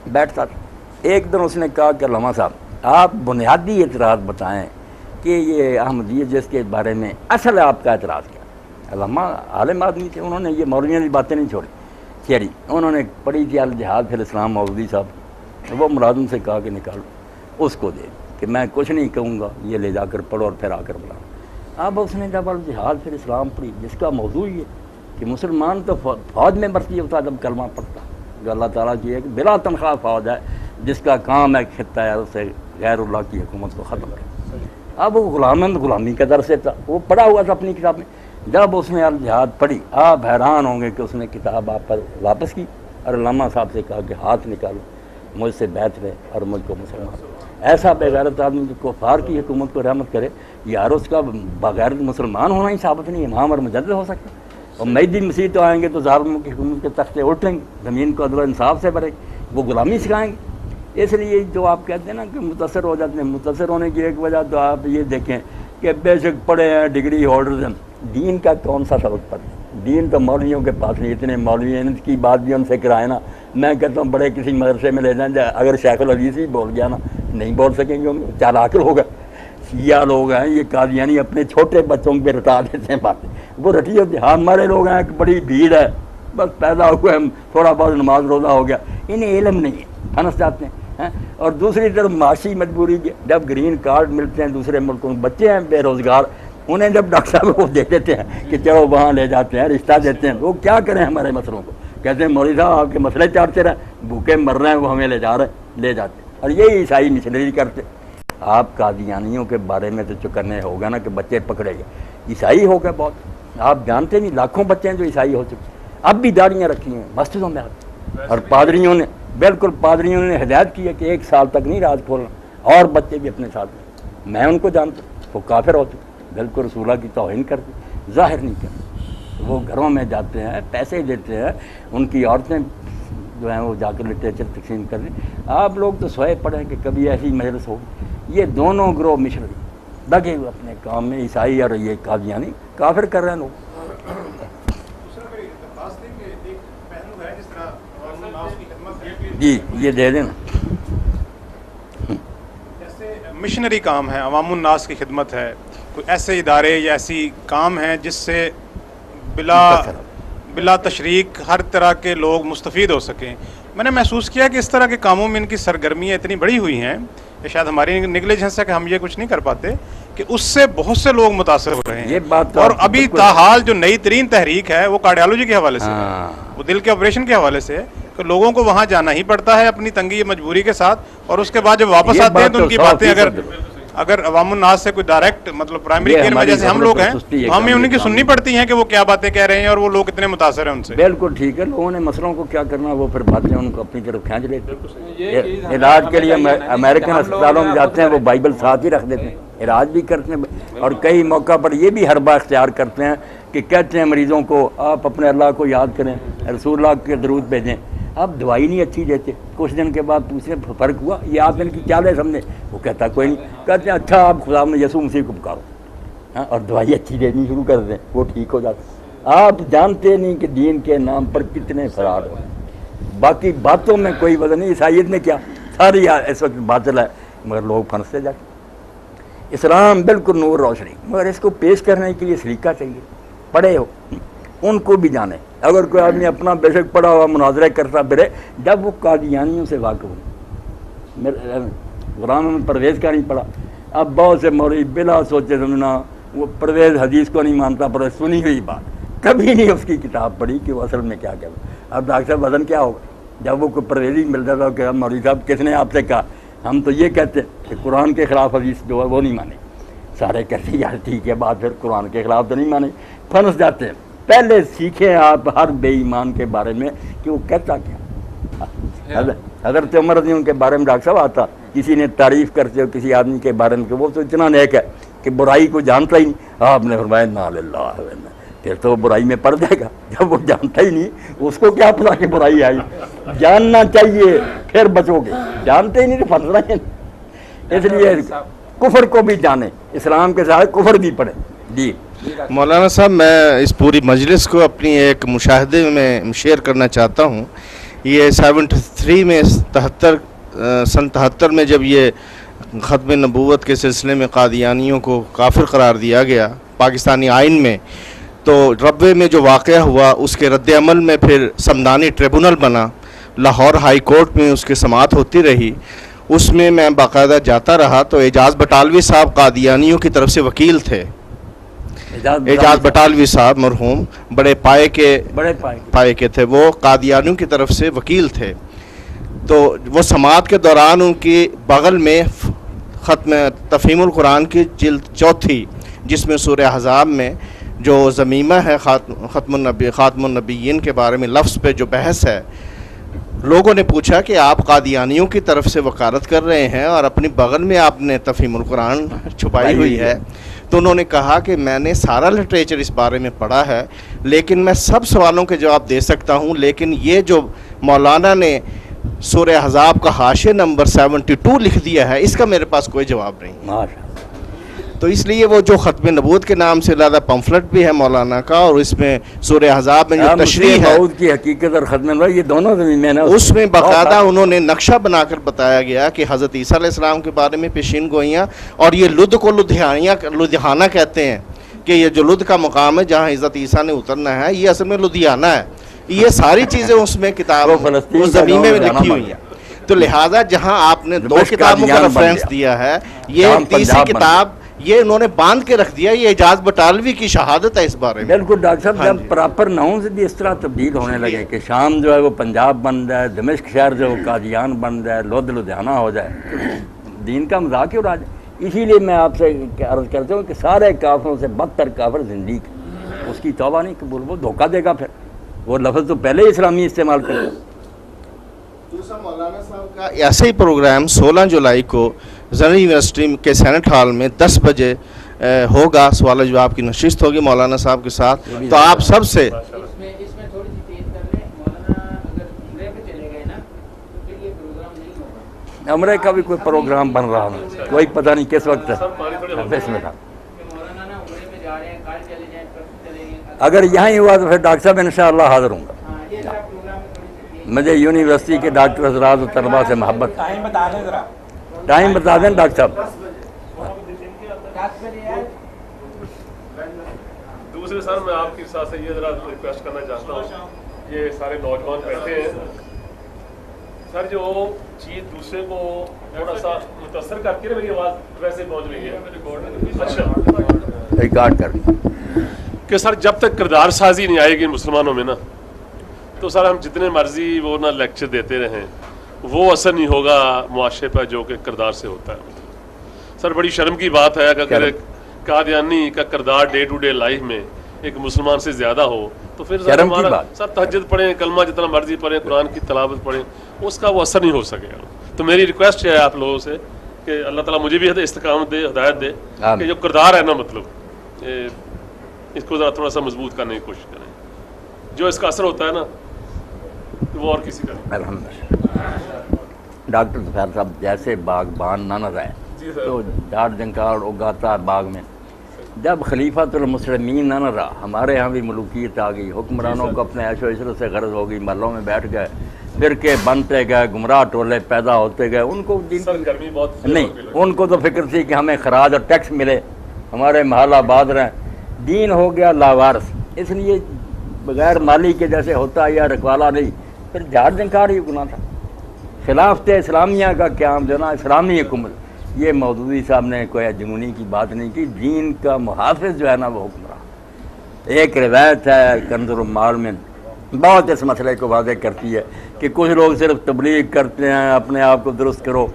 بیٹھتا تھا. ایک دن اس نے کہا کہ علامہ صاحب آپ بنیادی اعتراض بتائیں کہ یہ احمدی جس کے بارے میں اصل آپ کا اعتراض کیا. علامہ عالم آدمی تھے, انہوں نے یہ مولویوں کی باتیں نہیں چھوڑی. انہوں نے پڑھی تھی الجہاد فی الاسلام مودودی صاحب, وہ ملازم سے کہا کہ نکالو, اس کو دے کہ میں کچھ نہیں کہوں گا, یہ لے جا کر پڑھو اور پھر آ کر بلاؤ. اب اس نے جب الجہاد فی الاسلام پڑھی جس کا موضوع یہ کہ مسلمان تو فوج میں بھرتی ہوتا جب کلمہ پڑھتا, جو اللہ تعالیٰ کی ایک بلا تنخواہ فوج ہے جس کا کام ہے خطہ ہے اسے غیر اللہ کی حکومت کو ختم کرے. اب وہ غلامی کا درس تھا, وہ پڑھا ہوا تھا اپنی کتاب میں. جب اس نے الجہاد پڑھی آپ حیران ہوں گے کہ اس نے کتاب آپ پر واپس کی اور علامہ صاحب سے کہا کہ ہاتھ نکالو, مجھ سے بیعت لے اور مجھ کو مسلمان. ایسا بغیرت آدمی جو کفار کی حکومت کو رحمت کرے, یار اس کا بغیر مسلمان ہونا ہی ثابت نہیں, امام اور مجدد ہو سکتا. اور مہدی مسیح تو آئیں گے تو ظالموں کی حکومت کے تختے اٹھیں گے, زمین کو عدل و انصاف سے بھرے گی, وہ غلامی سکھائیں گے. اس لیے جو آپ کہتے ہیں نا کہ متاثر ہو جاتے ہیں, متاثر ہونے کی ایک وجہ تو آپ یہ دیکھیں کہ بے شک پڑھے ہیں, ڈگری ہولڈرز ہیں, دین کا کون سا سبق پڑھیں. دین تو مولویوں کے پاس نہیں, اتنے مولوی ہیں, ان کی بات بھی ان سے کرائے نا. میں کہتا ہوں بڑے کسی مدرسے میں لے جائیں, اگر شیخ الحدیث ہی بول گیا نا, نہیں بول سکیں گے, چالاک لوگ ہیں, شیعہ لوگ ہیں, یہ قادیانی اپنے چھوٹے بچوں پہ رٹا دیتے ہیں باتیں. وہ رٹی ہوتی, ہمارے لوگ ہیں, بڑی بھیڑ ہے, بس پیدا ہوئے ہم, تھوڑا بہت نماز روزہ ہو گیا, انہیں علم نہیں ہے, پھنس جاتے ہیں. اور دوسری طرف معاشی مجبوری, جب گرین کارڈ ملتے ہیں دوسرے ملکوں میں, بچے ہیں بے روزگار, انہیں جب ڈاکٹر صاحب کو دے دیتے ہیں کہ چلو وہاں لے جاتے ہیں, رشتہ دیتے ہیں, وہ کیا کریں ہمارے مسئلوں کو. کہتے ہیں مولوی صاحب آپ کے مسئلے چاٹتے رہیں, بھوکے مر رہے ہیں, وہ ہمیں لے جا رہے ہیں, لے جاتے ہیں. اور یہی عیسائی مشنری کرتے. آپ قادیانیوں کے بارے میں تو چکرنے ہوگا نا کہ بچے پکڑے گئے, عیسائی ہو گئے بہت, آپ جانتے نہیں لاکھوں بچے ہیں جو عیسائی ہو چکے, اب بھی داڑیاں رکھی ہیں مسجدوں میں آتے. اور پادریوں نے پادریوں نے ہدایت کی ہے کہ 1 سال تک نہیں راز کھولنا, اور بچے بھی اپنے ساتھ میں ان کو جانتا ہوں, وہ کافر ہوتے, بالکل رسول اللہ کی توہین کرتے, ظاہر نہیں کرتے. وہ گھروں میں جاتے ہیں, پیسے دیتے ہیں, ان کی عورتیں جو ہیں وہ جا کر لٹریچر تقسیم کر دیں. آپ لوگ تو سوئے پڑے کہ کبھی ایسی مجلس ہوگی. یہ دونوں گروہ مشرقی لگے ہوئے اپنے کام میں, عیسائی اور یہ قادیانی کافر کر رہے ہیں لوگ. جی جی یہ دے دیں نا. جیسے مشنری کام ہے, عوام الناس کی خدمت ہے, کوئی ایسے ادارے یا ایسی کام ہیں جس سے بلا تشریک ہر طرح کے لوگ مستفید ہو سکیں. میں نے محسوس کیا کہ اس طرح کے کاموں میں ان کی سرگرمیاں اتنی بڑی ہوئی ہیں, یہ شاید ہماری نیگلیجنس ہے کہ ہم یہ کچھ نہیں کر پاتے, کہ اس سے بہت سے لوگ متاثر ہو رہے ہیں. اور ابھی تاحال جو نئی ترین تحریک ہے وہ کارڈیالوجی کے حوالے سے ہے, وہ دل کے آپریشن کے حوالے سے ہے, کہ لوگوں کو وہاں جانا ہی پڑتا ہے اپنی تنگی مجبوری کے ساتھ, اور اس کے بعد جب واپس آتے ہیں تو ان کی باتیں اگر عوام الناس سے کوئی ڈائریکٹ مطلب پرائمری کیئر میں جیسے ہم لوگ ہیں, ہمیں ان کی سننی پڑتی ہیں کہ وہ کیا باتیں کہہ رہے ہیں اور وہ لوگ کتنے متاثر ہیں ان سے. بالکل ٹھیک ہے, لوگوں نے مسئلوں کو کیا کرنا وہ پھر باتیں ان کو اپنی طرف کھینچ لیتے. علاج کے لیے امریکن اسپتالوں میں جاتے ہیں, وہ بائبل ساتھ ہی رکھ دیتے ہیں, علاج بھی کرتے ہیں, اور کئی موقع پر یہ بھی حربہ اختیار کرتے ہیں کہ کہتے ہیں مریضوں کو آپ اپنے اللہ کو یاد کریں, رسول اللہ کے درود بھیجیں. آپ دوائی نہیں اچھی دیتے, کچھ دن کے بعد پوچھیں فرق ہوا, یہ آپ ان کی کیا لے سمجھے, وہ کہتا کوئی نہیں. کہتے ہیں اچھا آپ خدا میں یسوع مسیح کو پکارو, اور دوائی اچھی دینی شروع کر دیں, وہ ٹھیک ہو جاتا. آپ جانتے نہیں کہ دین کے نام پر کتنے فرار ہو. باقی باتوں میں کوئی وزن نہیں. عیسائیت میں کیا ساری اس وقت باطل ہے, مگر لوگ پھنستے جا کے. اسلام بالکل نور روشنی, مگر اس کو پیش کرنے کے لیے سلیقہ چاہیے. پڑھے ہو ان کو بھی جانے. اگر کوئی آدمی اپنا بے شک پڑھا ہوا مناظرہ کرتا پھرے, جب وہ قادیانیوں سے واقف ہو. غلام احمد پرویز کا نہیں پڑھا. اب بہت سے مولوی بلا سوچے سمجھنا وہ پرویز حدیث کو نہیں مانتا, پر سنی ہوئی بات کبھی نہیں اس کی کتاب پڑھی کہ وہ اصل میں کیا کہتا. اب ڈاکٹر صاحب وزن کیا ہوگا جب وہ کوئی پرویزی ملتا تھا کہ مولوی صاحب کس نے آپ سے کہا, ہم تو یہ کہتے ہیں کہ قرآن کے خلاف حدیث جو ہے وہ نہیں مانے. سارے کہتے یار ٹھیک ہے بات, پھر قرآن کے خلاف تو نہیں مانے, پھنس جاتے ہیں. پہلے سیکھیں آپ ہر بے ایمان کے بارے میں کہ وہ کہتا کیا. حضرت عمر رضی اللہ عنہ کے بارے میں ڈاکٹر صاحب آتا, کسی نے تعریف کرتے ہو کسی آدمی کے بارے میں کہ وہ تو اتنا نیک ہے کہ برائی کو جانتا ہی نہیں, آپ نے فرمایا نا للہ, پھر تو وہ برائی میں پڑ جائے گا. جب وہ جانتا ہی نہیں اس کو کیا پتا کہ برائی آئی. جاننا چاہیے پھر بچو گے, جانتے ہی نہیں تو پھنس رہے ہیں. اس لیے کفر کو بھی جانیں, اسلام کے ساتھ کفر بھی پڑھیں. جی مولانا صاحب, میں اس پوری مجلس کو اپنی ایک مشاہدے میں شیئر کرنا چاہتا ہوں. یہ 73 میں سن 73 میں جب یہ ختم نبوت کے سلسلے میں قادیانیوں کو کافر قرار دیا گیا پاکستانی آئین میں, تو ربوے میں جو واقعہ ہوا اس کے رد عمل میں پھر سمدانی ٹریبونل بنا, لاہور ہائی کورٹ میں اس کی سماعت ہوتی رہی. اس میں میں باقاعدہ جاتا رہا. تو اعجاز بٹالوی صاحب قادیانیوں کی طرف سے وکیل تھے. اعجاز بٹالوی صاحب مرحوم بڑے پائے کے تھے, وہ قادیانیوں کی طرف سے وکیل تھے. تو وہ سماعت کے دوران ان کی بغل میں ختم تفہیم القرآن کی جلد 4 جس میں سورہ احزاب میں جو ضمیمہ ہے خاتم النبیین کے بارے میں لفظ پہ جو بحث ہے, لوگوں نے پوچھا کہ آپ قادیانیوں کی طرف سے وکالت کر رہے ہیں اور اپنی بغل میں آپ نے تفہیم القرآن چھپائی ہوئی ہے. تو انہوں نے کہا کہ میں نے سارا لٹریچر اس بارے میں پڑھا ہے, لیکن میں سب سوالوں کے جواب دے سکتا ہوں, لیکن یہ جو مولانا نے سورہ احزاب کا حاشیہ نمبر 72 لکھ دیا ہے, اس کا میرے پاس کوئی جواب نہیں. تو اس لیے وہ جو ختم نبوت کے نام سے زیادہ پمفلٹ بھی ہے مولانا کا, اور اس میں سورہ احزاب میں جو تشریح ہے کی حقیقت اور ختم نبوت یہ دونوں زمین, اس میں باقاعدہ انہوں نے نقشہ بنا کر بتایا گیا کہ حضرت عیسیٰ علیہ السلام کے بارے میں پیشین گوئیاں, اور یہ لدھ کو لدھیانہ کہتے ہیں کہ یہ جو لدھ کا مقام ہے جہاں حضرت عیسیٰ نے اترنا ہے, یہ اصل میں لدھیانہ ہے. یہ ساری چیزیں اس میں کتاب اس زمین میں لکھی ہوئی ہیں. تو لہٰذا جہاں آپ نے 2 کتابوں کا ریفرنس دیا ہے, یہ تیسری کتاب یہ انہوں نے باندھ کے رکھ دیا. یہ اعجاز بٹالوی کی شہادت ہے اس بارے میں. بالکل ڈاکٹر صاحب, جب پراپر ناؤن سے بھی اس طرح تبدیل ہونے لگے کہ شام جو ہے وہ پنجاب بن جائے, دمشق شہر جو ہے قادیان بن جائے, لدھیانہ ہو جائے, دین کا مذاق ہی اڑا جائے. اسی لیے میں آپ سے عرض کرتا ہوں کہ سارے کافروں سے بدتر کافر زندگی, اس کی توبہ نہیں قبول, وہ دھوکہ دے گا. پھر وہ لفظ تو پہلے ہی اسلامی استعمال کرے. دوسرا مولانا صاحب کا ایسا ہی پروگرام 16 جولائی کو زرعی یونیورسٹی کے سینٹ ہال میں 10 بجے ہوگا. سوال و جواب کی نشست ہوگی مولانا صاحب کے ساتھ. تو آپ سب سے عمرے کا بھی کوئی پروگرام بن رہا ہے, کوئی پتہ نہیں کس وقت ہے. اگر یہاں ہی ہوا تو پھر ڈاکٹر صاحب انشاءاللہ حاضر ہوں گا. مجھے یونیورسٹی کے ڈاکٹر حضرات و طلباء سے محبت. ٹائم بتا دیں ڈاکٹر صاحب. دوسرے سر میں آپ کے ساتھ سے یہ ذرا ریکویسٹ کرنا چاہتا ہوں, یہ سارے نوجوان بیٹھے ہیں سر, جو چیز دوسرے کو تھوڑا سا متاثر کرتی ہے نا, میری آواز ویسے پہنچ رہی ہے, اچھا ریکارڈ کر کہ سر جب تک کردار سازی نہیں آئے گی مسلمانوں میں نا, تو سر ہم جتنے مرضی وہ نا لیکچر دیتے رہیں, وہ اثر نہیں ہوگا معاشرے پر جو کہ کردار سے ہوتا ہے. سر بڑی شرم کی بات ہے اگر قادیانی کا کردار ڈے ٹو ڈے لائف میں ایک مسلمان سے زیادہ ہو, تو پھر سر ہمارا سر تہجد پڑھیں, کلمہ جتنا مرضی پڑھیں, قرآن کی تلاوت پڑھیں, اس کا وہ اثر نہیں ہو سکے گا. تو میری ریکویسٹ ہے آپ لوگوں سے کہ اللہ تعالیٰ مجھے بھی استقامت دے, ہدایت دے, کہ جو کردار ہے نا مطلب اس کو ذرا تھوڑا سا مضبوط کرنے کی کوشش کریں. جو اس کا اثر ہوتا ہے نا وہ اور کسی کا نہیں. الحمدللہ. ڈاکٹر ظفیر صاحب جیسے باغبان نہ رہے تو جھاڑ جھنکار اگاتا ہے باغ میں. جب خلیفۃ المسلمین نہ رہا, ہمارے ہاں بھی ملوکیت آ گئی, حکمرانوں کو اپنے عیش و عشرت سے غرض ہو گئی, محلوں میں بیٹھ گئے, فرقے بنتے گئے, گمراہ ٹولے پیدا ہوتے گئے. ان کو نہیں, ان کو تو فکر تھی کہ ہمیں خراج اور ٹیکس ملے, ہمارے محل آباد رہیں. دین ہو گیا لاوارث, اس لیے بغیر مالی کے جیسے ہوتا یا رکوالا نہیں, پھر جھاڑ جھنکار ہی گناہ تھا. خلافت اسلامیہ کا قیام جو نا اسلامی حکومت, یہ مودودی صاحب نے کوئی جمونی کی بات نہیں کی. دین کا محافظ جو ہے نا وہ حکمراں. ایک روایت ہے کنز المال میں بہت اس مسئلے کو واضح کرتی ہے کہ کچھ لوگ صرف تبلیغ کرتے ہیں, اپنے آپ کو درست کرو.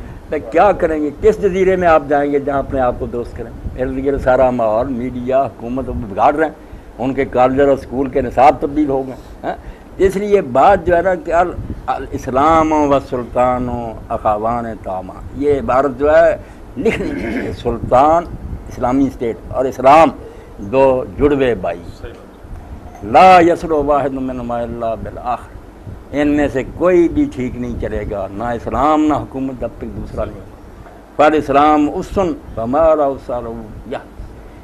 کیا کریں گے, کس جزیرے میں آپ جائیں گے جہاں اپنے آپ کو درست کریں؟ ارد گرد سارا ماحول میڈیا حکومت بگاڑ رہے ہیں, ان کے کالج اور اسکول کے نصاب تبدیل ہو گئے. اس لیے بات جو ہے نا کہ الاسلام و سلطان و اخوان تاما, یہ عبارت جو ہے لکھنی ہے. سلطان اسلامی اسٹیٹ اور اسلام دو جڑوے بھائی, لا یسلو واحد منہما الا بالآخر, ان میں سے کوئی بھی ٹھیک نہیں چلے گا, نہ اسلام نہ حکومت جب تک دوسرا نہیں. پر اسلام اسن ہمارا اسالیا,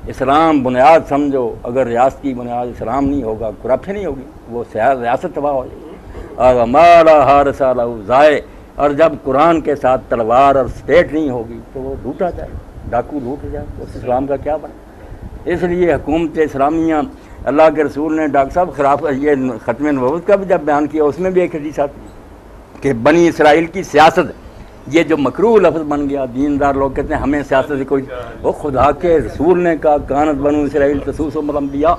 اسلام بنیاد سمجھو. اگر ریاست کی بنیاد اسلام نہیں ہوگا, کرپشن نہیں ہوگی, وہ ریاست تباہ ہو جائے گی. اور ہمارا ہارس ضائع, اور جب قرآن کے ساتھ تلوار اور اسٹیٹ نہیں ہوگی تو وہ لوٹا جائے, ڈاکو لوٹ جائے, اس اسلام کا کیا بنے. اس لیے حکومت اسلامیہ اللہ کے رسول نے ڈاکٹر صاحب خلاف یہ ختم نبوت کا بھی جب بیان کیا, اس میں بھی ایک حدیث آتی کہ بنی اسرائیل کی سیاست, یہ جو مکروہ لفظ بن گیا, دیندار لوگ کہتے ہیں ہمیں سیاست سے کوئی, وہ خدا کے رسول نے کہا کانت بنو اسرائیل تسوسهم الانبیاء,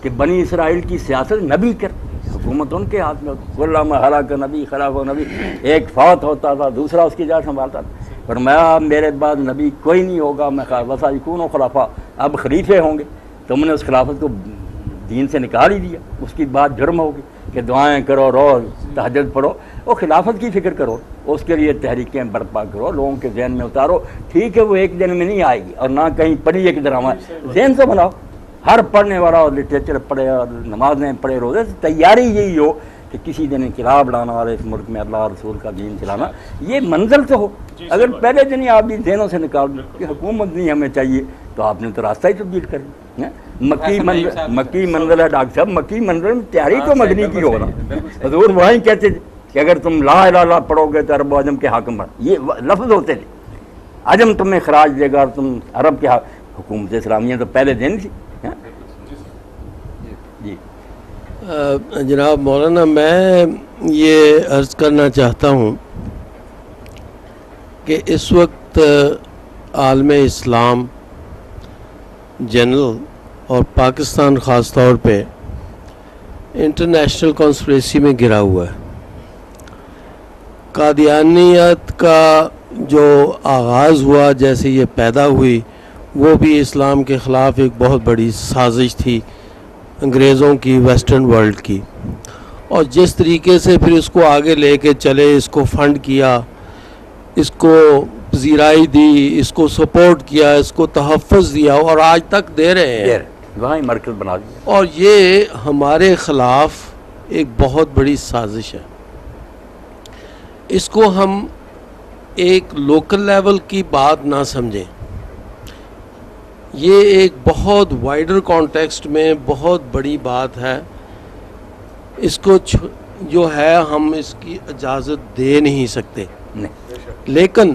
کہ بنی اسرائیل کی سیاست نبی کر, حکومت ان کے ہاتھ میں ہوتی. علامہ ہلاک نبی خلاف و نبی, ایک فوت ہوتا تھا دوسرا اس کی جگہ سنبھالتا تھا. فرمایا میرے بعد نبی کوئی نہیں ہوگا, میں وسایکون خلفاء, اب خلیفے ہوں گے. تم نے اس خلافت کو دین سے نکال ہی دیا, اس کی بات جرم ہوگی کہ دعائیں کرو, رو تہجد پڑھو. وہ خلافت کی فکر کرو, اس کے لیے تحریکیں برپا کرو, لوگوں کے ذہن میں اتارو. ٹھیک ہے وہ ایک دن میں نہیں آئے گی, اور نہ کہیں پڑھی ایک ڈرامہ, ذہن سے بناؤ. ہر پڑھنے والا اور لٹریچر پڑھے اور نمازیں پڑھے, روزے سے تیاری یہی ہو کہ کسی دن انقلاب لانا اور اس ملک میں اللہ اور رسول کا دین چلانا, یہ منزل تو ہو. اگر پہلے دن ہی آپ بھی ذہنوں سے نکال دیں کہ حکومت نہیں ہمیں چاہیے, تو آپ نے تو راستہ ہی تبدیل کر دیا. مکی منزل ہے ڈاکٹر صاحب, مکی منزل میں تیاری تو مدنی کی ہونا. حضور وہیں کہتے تھے کہ اگر تم لا الہ الا پڑھو گے تو عرب و عجم کے حاکم بن, یہ لفظ ہوتے تھے. عجم تمہیں خراج دے گا اور تم عرب کے حکومت اسلامیہ تو پہلے دن تھی. جی جناب مولانا, میں یہ عرض کرنا چاہتا ہوں کہ اس وقت عالم اسلام جنرل اور پاکستان خاص طور پہ انٹرنیشنل کانسپریسی میں گرا ہوا ہے. قادیانیت کا جو آغاز ہوا, جیسے یہ پیدا ہوئی, وہ بھی اسلام کے خلاف ایک بہت بڑی سازش تھی انگریزوں کی, ویسٹرن ورلڈ کی. اور جس طریقے سے پھر اس کو آگے لے کے چلے, اس کو فنڈ کیا, اس کو پذیرائی دی, اس کو سپورٹ کیا, اس کو تحفظ دیا, اور آج تک دے رہے ہیں, وہاں مرکز بنا دیا. اور یہ ہمارے خلاف ایک بہت بڑی سازش ہے. اس کو ہم ایک لوکل لیول کی بات نہ سمجھیں, یہ ایک بہت وائڈر کانٹیکسٹ میں بہت بڑی بات ہے. اس کو جو ہے ہم اس کی اجازت دے نہیں سکتے. لیکن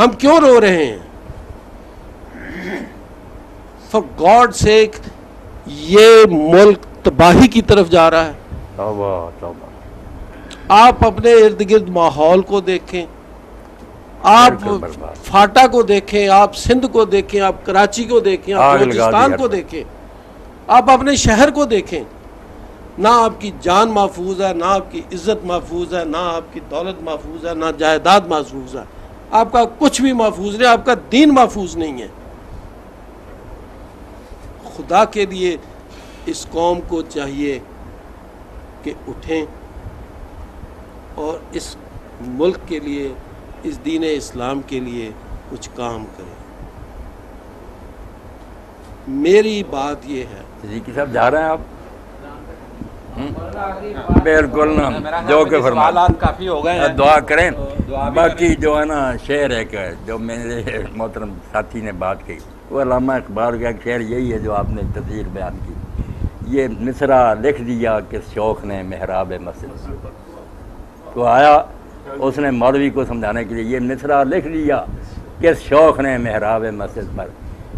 ہم کیوں رو رہے ہیں؟ فار گاڈ سیک یہ ملک تباہی کی طرف جا رہا ہے. توبہ توبہ. آپ اپنے ارد گرد ماحول کو دیکھیں, آپ بالکل برباد. فاٹا کو دیکھیں, آپ سندھ کو دیکھیں, آپ کراچی کو دیکھیں, آپ آگ لگا دی بلوچستان ہر کو طرف. دیکھیں, آپ اپنے شہر کو دیکھیں. نہ آپ کی جان محفوظ ہے, نہ آپ کی عزت محفوظ ہے, نہ آپ کی دولت محفوظ ہے, نہ جائیداد محفوظ ہے. آپ کا کچھ بھی محفوظ نہیں, آپ کا دین محفوظ نہیں ہے. خدا کے لیے اس قوم کو چاہیے کہ اٹھیں اور اس ملک کے لیے, اس دین اسلام کے لیے کچھ کام کریں. میری بات یہ ہے. صدیقی صاحب جا رہے ہیں آپ؟ بالکل نا, جو کہ فرمائیں. سوالات کافی ہو گئے ہیں. دعا کریں. دعا بھی باقی جو ہے نا شعر ایک ہے جو میرے محترم ساتھی نے بات کی, وہ علامہ اقبال کا ایک شعر یہی ہے جو آپ نے تفسیر بیان کی. یہ مصرع لکھ دیا کہ شوق نے محراب مسجد. تو آیا اس نے مولوی کو سمجھانے کے لیے, یہ مصرع لکھ دیا کہ شوق نے محراب مسجد پر,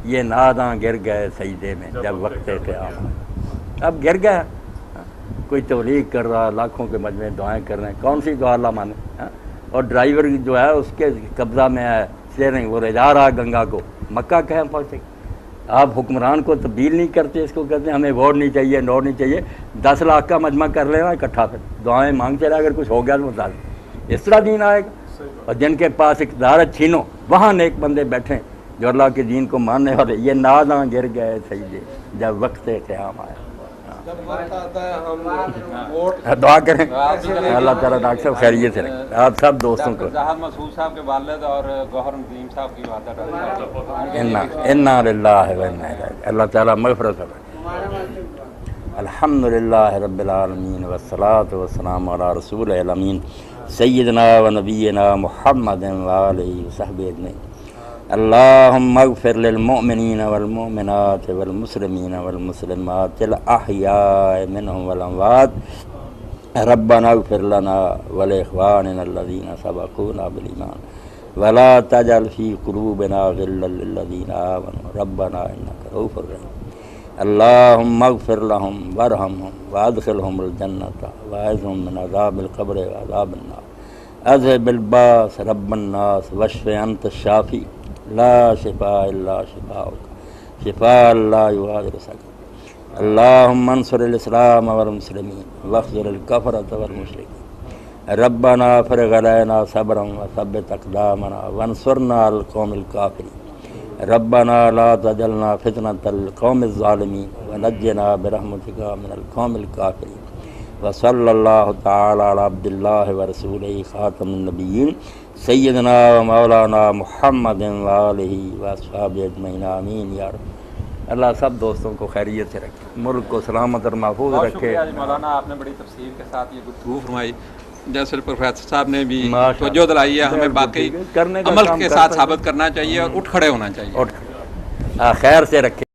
یہ ناداں گر گئے سجدے میں جب وقت قیام. اب گر گیا, کوئی تبلیغ کر رہا, لاکھوں کے مجمع دعائیں کر رہے ہیں, کون سی دعا اللہ مانے. اور ڈرائیور جو ہے اس کے قبضہ میں ہے اسٹیئرنگ, وہ لے جا رہا گنگا کو, مکہ کہیں پہنچے. آپ حکمران کو تبدیل نہیں کرتے, اس کو کہتے ہیں ہمیں ووٹ نہیں چاہیے, نوٹ نہیں چاہیے, 10 لاکھ کا مجمع کر لینا اکٹھا, پھر دعائیں مانگتے رہے, اگر کچھ ہو گیا تو بتا دیں. اس طرح دین آئے گا. اور جن کے پاس اقتدار چھینو, وہاں نیک بندے بیٹھیں جو اللہ کے دین کو ماننے والے. یہ ناداں گر گئے سجدے جب وقت قیام آیا. دعا کریں اللہ تعالیٰ ڈاکٹر صاحب خیریت سے رکھیں آپ سب دوستوں کو. زاہد مسعود صاحب کے والد اور گوہر ندیم صاحب کی بات ہے. انا للہ و انا الیہ, اللہ تعالیٰ مغفرت کرے. الحمدللہ رب العالمین والصلاة والسلام علی رسول الامین سیدنا و نبینا محمد و آلہ وصحبہ اجمعین. اللہم اغفر للمؤمنین والمؤمنات والمسلمین والمسلمات الاحیاء منہم والاموات. ربنا اغفر لنا ولاخواننا الذین سبقونا بالایمان ولا تجعل فی قلوبنا غلا للذین آمنوا ربنا انک رؤوف رحیم. اللہم اغفر لهم وارحمهم وادخلهم الجنة واعذهم من عذاب القبر وعذاب النار. اذهب الباس رب الناس واشف انت الشافی لا شفاء الا شفاؤک شفاء لا یغادر سقما. اللہم انصر الاسلام والمسلمین واخذل الکفرة والمشرکین. ربنا افرغ علینا صبرا وثبت اقدامنا وانصرنا على القوم الکافرین. ربنا لا تجعلنا فتنة للقوم الظالمین ونجنا برحمتک من القوم الکافرین. وصلی اللہ تعالی علی عبد اللہ ورسولہ خاتم النبیین سیدنا و مولانا محمد و آلہ و اصحابہ اجمعین آمین یا رب. اللہ سب دوستوں کو خیریت سے رکھے, ملک کو سلامت اور محفوظ بہت رکھے. شکریہ مولانا, آپ نے بڑی تفصیل کے ساتھ یہ گفتگو فرمائی. جیسے پروفیسر صاحب نے بھی ماشاءاللہ. توجہ دلائی ہے, ہمیں باقی کرنے کا عمل کام کے کر ساتھ رہے ہیں. ثابت کرنا چاہیے اور اٹھ کھڑے ہونا چاہیے. اور خیر سے رکھے.